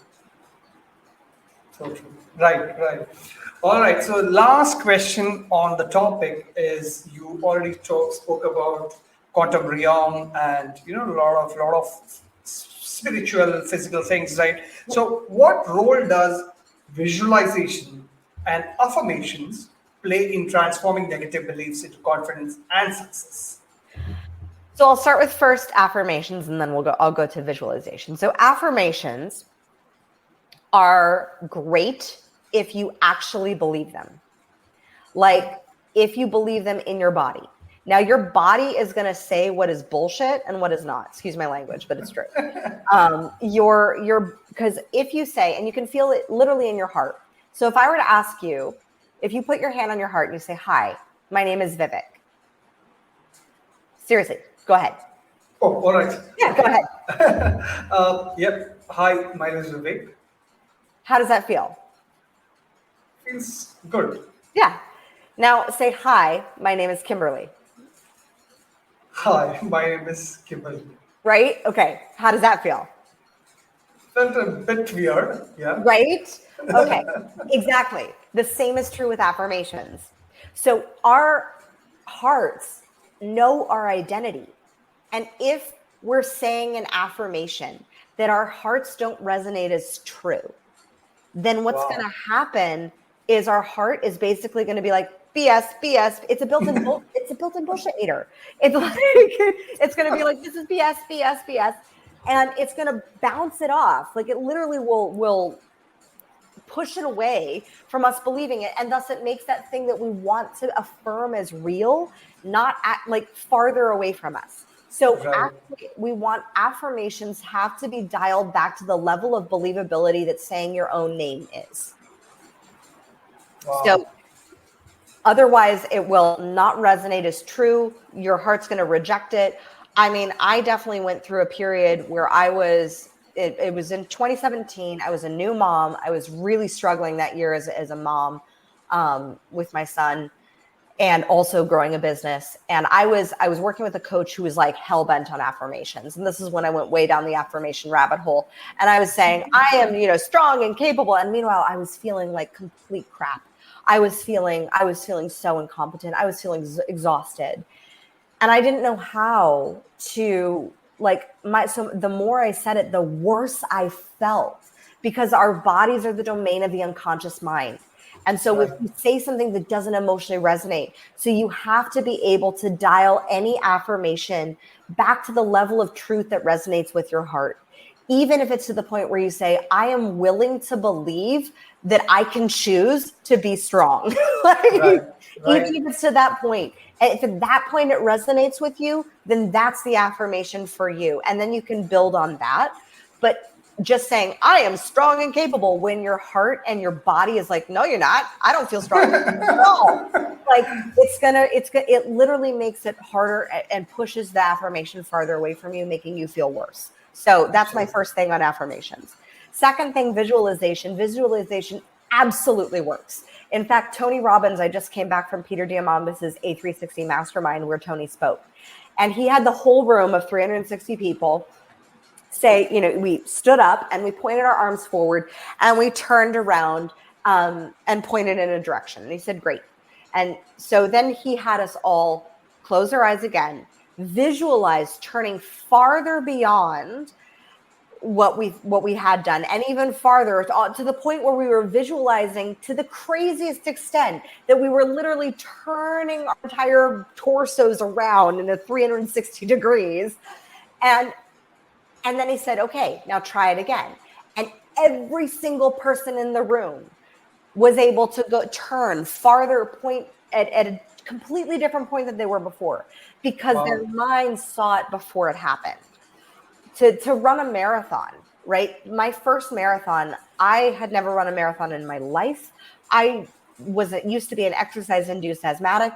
So true. Right. All right. So last question on the topic is, you already spoke about quantum realm and a lot of spiritual, physical things, right? So what role does visualization and affirmations play in transforming negative beliefs into confidence and success? So I'll start with first affirmations, and then I'll go to visualization. So affirmations are great if you actually believe them. Like if you believe them in your body. Now, your body is going to say what is bullshit and what is not. Excuse my language, but it's true. Because if you say, and you can feel it literally in your heart. So if I were to ask you, if you put your hand on your heart and you say, hi, my name is Vivek. Seriously, go ahead. Oh, all right. Yeah, go ahead. Yep. Hi, my name is Vivek. How does that feel? Feels good. Yeah. Now say, hi, my name is Kimberly. Hi, my name is Kimberly. Right? Okay. How does that feel? Felt a bit weird. Yeah. Right? Okay. Exactly. The same is true with affirmations. So our hearts know our identity. And if we're saying an affirmation that our hearts don't resonate as true, then what's going to happen is our heart is basically going to be like, BS, BS. It's a built-in bullshit meter. It's like, it's going to be like, this is BS, BS, BS. And it's going to bounce it off. Like it literally will push it away from us believing it. And thus it makes that thing that we want to affirm as real, not like farther away from us. So actually, we want affirmations have to be dialed back to the level of believability that saying your own name is. Wow. So otherwise, it will not resonate as true. Your heart's going to reject it. I mean, I definitely went through a period where it was in 2017. I was a new mom. I was really struggling that year as a mom with my son and also growing a business. And I was working with a coach who was like hell-bent on affirmations. And this is when I went way down the affirmation rabbit hole. And I was saying, I am, strong and capable. And meanwhile, I was feeling like complete crap. I was feeling so incompetent. I was feeling exhausted. And I didn't know how to so the more I said it, the worse I felt, because our bodies are the domain of the unconscious mind. And so if you say something that doesn't emotionally resonate, so you have to be able to dial any affirmation back to the level of truth that resonates with your heart. Even if it's to the point where you say, I am willing to believe that I can choose to be strong. Even if it's to that point. And if at that point it resonates with you, then that's the affirmation for you. And then you can build on that. But just saying, I am strong and capable, when your heart and your body is like, no, you're not. I don't feel strong. No. Like it literally makes it harder and pushes the affirmation farther away from you, making you feel worse. So that's my first thing on affirmations. Second thing, visualization. Visualization absolutely works. In fact, Tony Robbins, I just came back from Peter Diamandis' A360 Mastermind where Tony spoke. And he had the whole room of 360 people say, we stood up and we pointed our arms forward and we turned around and pointed in a direction. And he said, great. And so then he had us all close our eyes again, visualize turning farther beyond what we had done, and even farther to the point where we were visualizing to the craziest extent that we were literally turning our entire torsos around in a 360 degrees. And then he said, okay, now try it again. And every single person in the room was able to go turn farther, point at a completely different point than they were before, because their minds saw it before it happened. To run a marathon, right? My first marathon, I had never run a marathon in my life. I used to be an exercise-induced asthmatic.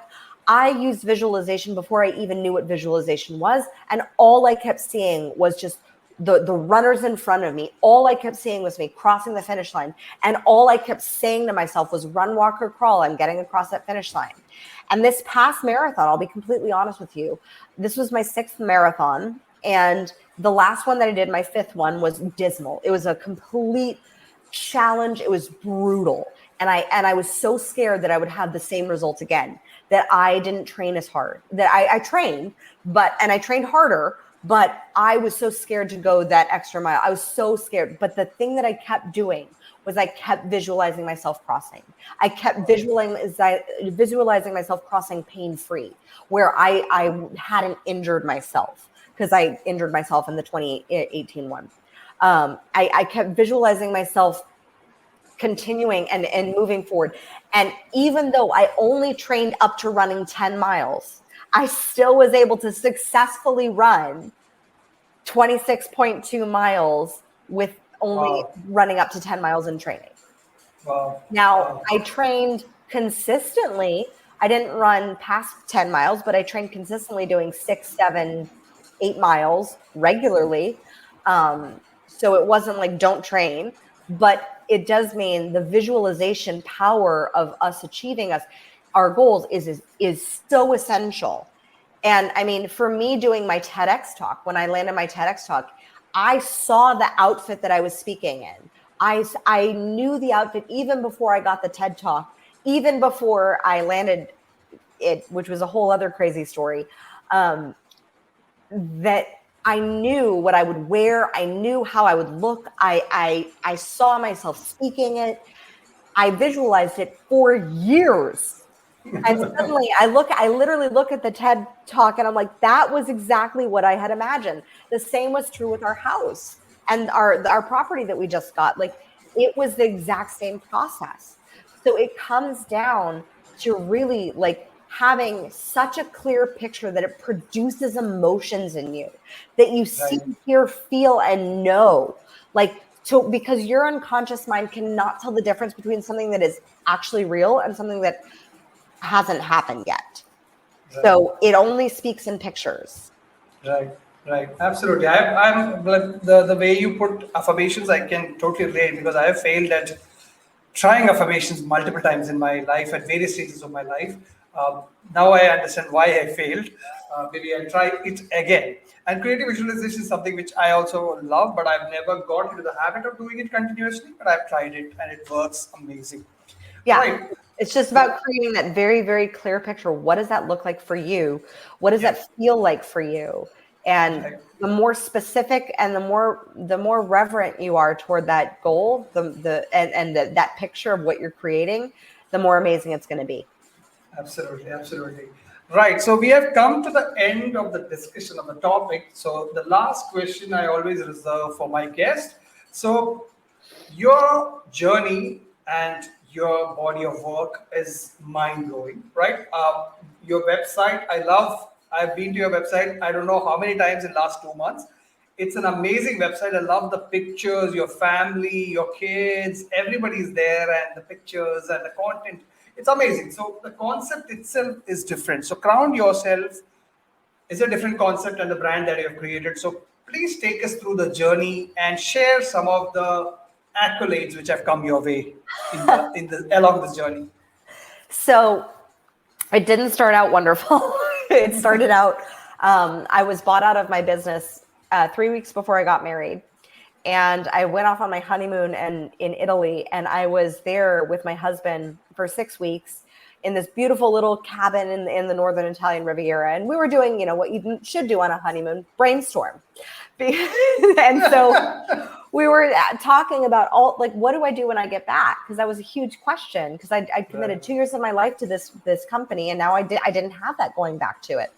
I used visualization before I even knew what visualization was. And all I kept seeing was just the runners in front of me. All I kept seeing was me crossing the finish line. And all I kept saying to myself was, run, walk, or crawl. I'm getting across that finish line. And this past marathon, I'll be completely honest with you, this was my 6th marathon. And the last one that I did, my 5th one, was dismal. It was a complete challenge. It was brutal. And I was so scared that I would have the same result again, that I didn't train as hard, that I trained, and I trained harder, but I was so scared to go that extra mile. I was so scared. But the thing that I kept doing was I kept visualizing myself crossing. I kept visualizing myself crossing pain-free, where I hadn't injured myself, because I injured myself in the 2018 one. I kept visualizing myself continuing and moving forward. And even though I only trained up to running 10 miles, I still was able to successfully run 26.2 miles with only running up to 10 miles in training. Now, I trained consistently. I didn't run past 10 miles, but I trained consistently doing 6, 7, 8 miles regularly. So it wasn't like don't train, but it does mean the visualization power of us achieving our goals is so essential. And I mean, for me doing my TEDx talk, when I landed my TEDx talk, I saw the outfit that I was speaking in. I knew the outfit even before I got the TED talk, even before I landed it, which was a whole other crazy story, that I knew what I would wear. I knew how I would look. I saw myself speaking it. I visualized it for years. And suddenly I literally look at the TED talk and I'm like, that was exactly what I had imagined. The same was true with our house and our property that we just got. Like, it was the exact same process. So it comes down to really like having such a clear picture that it produces emotions in you, that you see, hear, feel, and know. Like, because your unconscious mind cannot tell the difference between something that is actually real and something that hasn't happened yet. So it only speaks in pictures. Right. Absolutely. I'm like the way you put affirmations, I can totally relate, because I have failed at trying affirmations multiple times in my life at various stages of my life. Now I understand why I failed. Maybe I'll try it again. And creative visualization is something which I also love, but I've never got into the habit of doing it continuously. But I've tried it and it works amazing. Yeah. Right. It's just about creating that very, very clear picture. What does that look like for you? What does that feel like for you? And the more specific and the more reverent you are toward that goal, that picture of what you're creating, the more amazing it's going to be. Absolutely. Right. So we have come to the end of the discussion of the topic. So the last question I always reserve for my guest. So your journey and your body of work is mind blowing, right? Your website, I've been to your website, I don't know how many times in the last 2 months. It's an amazing website. I love the pictures, your family, your kids, everybody's there, and the pictures and the content. It's amazing. So the concept itself is different. So Crown Yourself is a different concept and the brand that you have created. So please take us through the journey and share some of the accolades which have come your way along this journey. So it didn't start out wonderful. It started out, I was bought out of my business 3 weeks before I got married. And I went off on my honeymoon in Italy, and I was there with my husband for 6 weeks in this beautiful little cabin in the northern Italian Riviera. And we were doing, what you should do on a honeymoon, brainstorm. And so we were talking about what do I do when I get back? Because that was a huge question, because I committed 2 years of my life to this company, and now I didn't have that going back to it.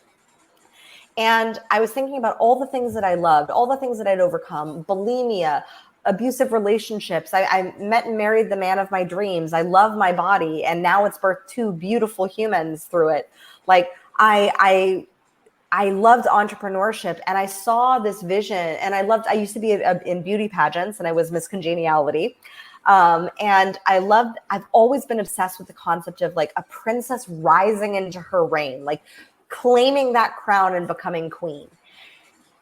And I was thinking about all the things that I loved, all the things that I'd overcome: bulimia, abusive relationships. I met and married the man of my dreams. I love my body, and now it's birthed 2 beautiful humans through it. Like I loved entrepreneurship, and I saw this vision, and I used to be in beauty pageants, and I was Miss Congeniality. And I've always been obsessed with the concept of like a princess rising into her reign, like claiming that crown and becoming queen.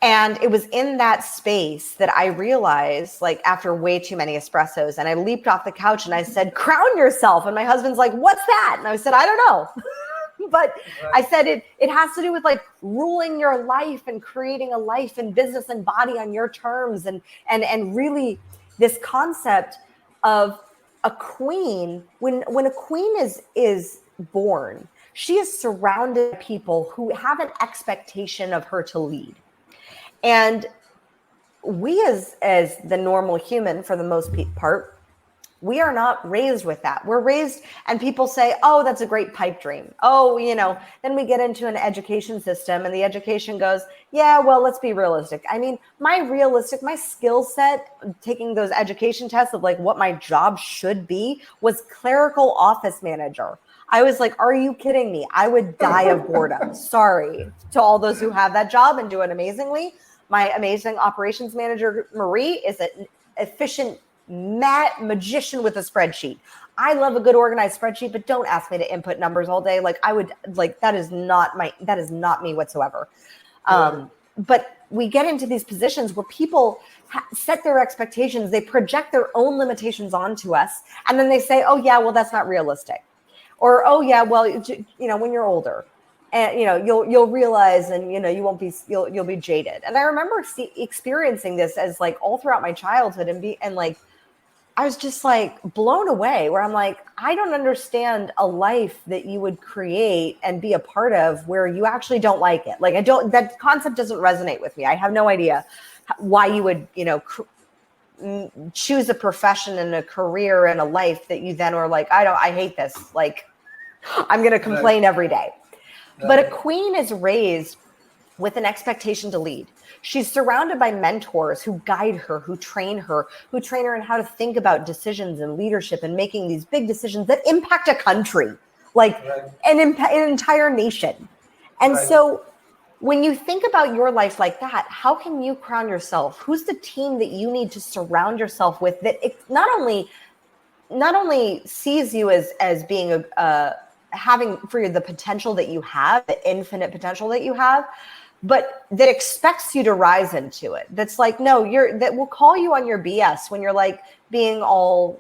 And it was in that space that I realized, like, after way too many espressos, and I leaped off the couch and I said, "Crown yourself." And my husband's like, "What's that?" And I said, "I don't know." But I said it has to do with like ruling your life and creating a life and business and body on your terms, and really this concept of a queen. When a queen is born, she is surrounded by people who have an expectation of her to lead. And we as the normal human, for the most part, We are not raised with that. We're raised, and people say, oh, that's a great pipe dream. Oh, then we get into an education system and the education goes, yeah, well, let's be realistic. I mean, my skill set, taking those education tests of like what my job should be, was clerical office manager. I was like, are you kidding me? I would die of boredom. Sorry to all those who have that job and do it amazingly. My amazing operations manager, Marie, is an efficient magician with a spreadsheet. I love a good organized spreadsheet, but don't ask me to input numbers all day. That is not me whatsoever. But we get into these positions where people set their expectations, they project their own limitations onto us, and then they say, oh yeah, well, that's not realistic. Or, oh yeah, well, when you're older, and you'll realize, and you'll be jaded. And I remember experiencing this as like all throughout my childhood, and I was just like blown away, where I'm like, I don't understand a life that you would create and be a part of where you actually don't like it. Like, that concept doesn't resonate with me. I have no idea why you would, choose a profession and a career and a life that you then are like, I hate this. Like, I'm going to complain every day. But a queen is raised with an expectation to lead. She's surrounded by mentors who guide her, who train her in how to think about decisions and leadership and making these big decisions that impact a country, like an entire nation. And so when you think about your life like that, how can you crown yourself? Who's the team that you need to surround yourself with that not only sees you as being having for you the potential that you have, the infinite potential that you have, but that expects you to rise into it. That's like, no, that will call you on your BS when you're like being all,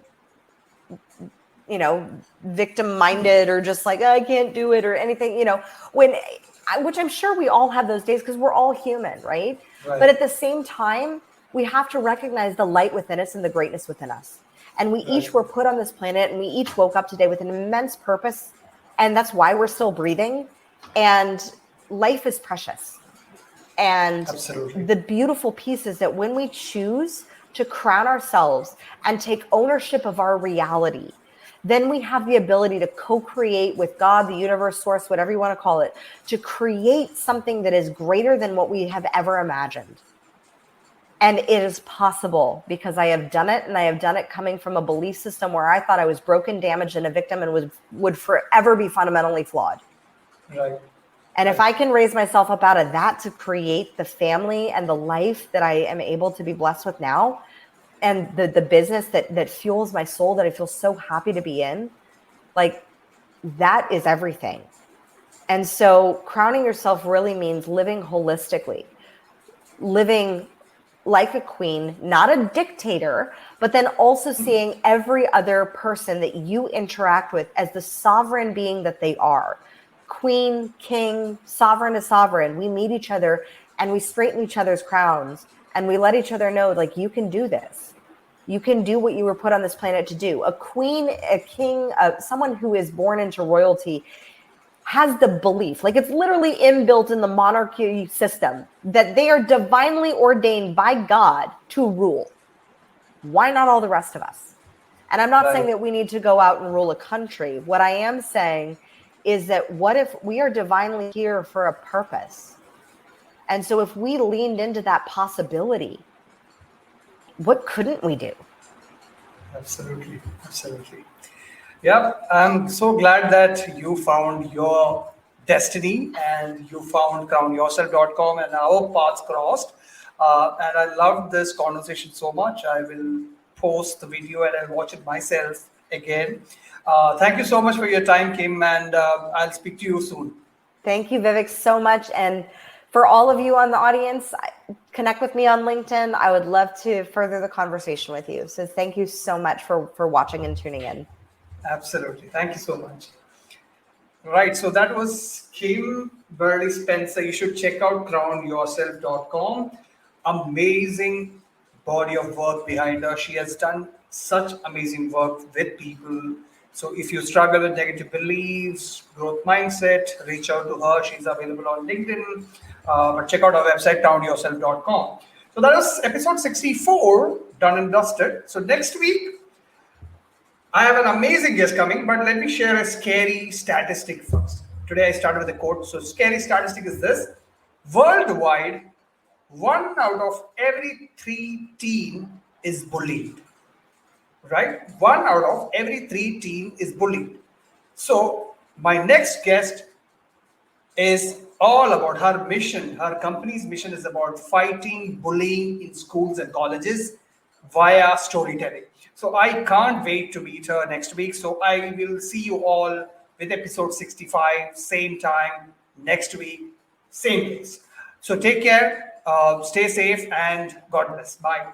victim minded or just like, oh, I can't do it or anything, which I'm sure we all have those days because we're all human, right? But at the same time, we have to recognize the light within us and the greatness within us. And we each were put on this planet, and we each woke up today with an immense purpose. And that's why we're still breathing. And life is precious. And the beautiful piece is that when we choose to crown ourselves and take ownership of our reality, then we have the ability to co-create with God, the universe, source, whatever you want to call it, to create something that is greater than what we have ever imagined. And it is possible because I have done it, and I have done it coming from a belief system where I thought I was broken, damaged, and a victim and would forever be fundamentally flawed. Right. And if I can raise myself up out of that to create the family and the life that I am able to be blessed with now, and the business that fuels my soul, that I feel so happy to be in, like, that is everything. And so crowning yourself really means living holistically, living like a queen, not a dictator, but then also seeing every other person that you interact with as the sovereign being that they are. Queen, king, sovereign to sovereign. We meet each other and we straighten each other's crowns, and we let each other know, like, you can do this. You can do what you were put on this planet to do. A queen, a king, someone who is born into royalty has the belief, like it's literally inbuilt in the monarchy system, that they are divinely ordained by God to rule. Why not all the rest of us? And I'm not saying that we need to go out and rule a country. What I am saying is that what if we are divinely here for a purpose? And so if we leaned into that possibility, what couldn't we do? Absolutely. Absolutely. Yeah, I'm so glad that you found your destiny and you found crownyourself.com and our paths crossed. And I loved this conversation so much. I will post the video and I'll watch it myself again. Thank you so much for your time, Kim, and I'll speak to you soon. Thank you, Vivek, so much. And for all of you on the audience, connect with me on LinkedIn. I would love to further the conversation with you. So thank you so much for watching and tuning in. Absolutely. Thank you so much. Right. So that was Kimberly Spencer. You should check out crownyourself.com. Amazing body of work behind her. She has done such amazing work with people. So if you struggle with negative beliefs, growth mindset, reach out to her. She's available on LinkedIn. But check out our website, crownyourself.com. So that was episode 64, done and dusted. So next week, I have an amazing guest coming, but let me share a scary statistic first. Today I started with a quote. So, scary statistic is this: worldwide, 1 out of every 3 teen is bullied. Right? 1 out of every 3 teen is bullied. So, my next guest is all about her mission. Her company's mission is about fighting bullying in schools and colleges via storytelling. So I can't wait to meet her next week. So I will see you all with episode 65, same time next week, same place. So take care, stay safe, and God bless. Bye.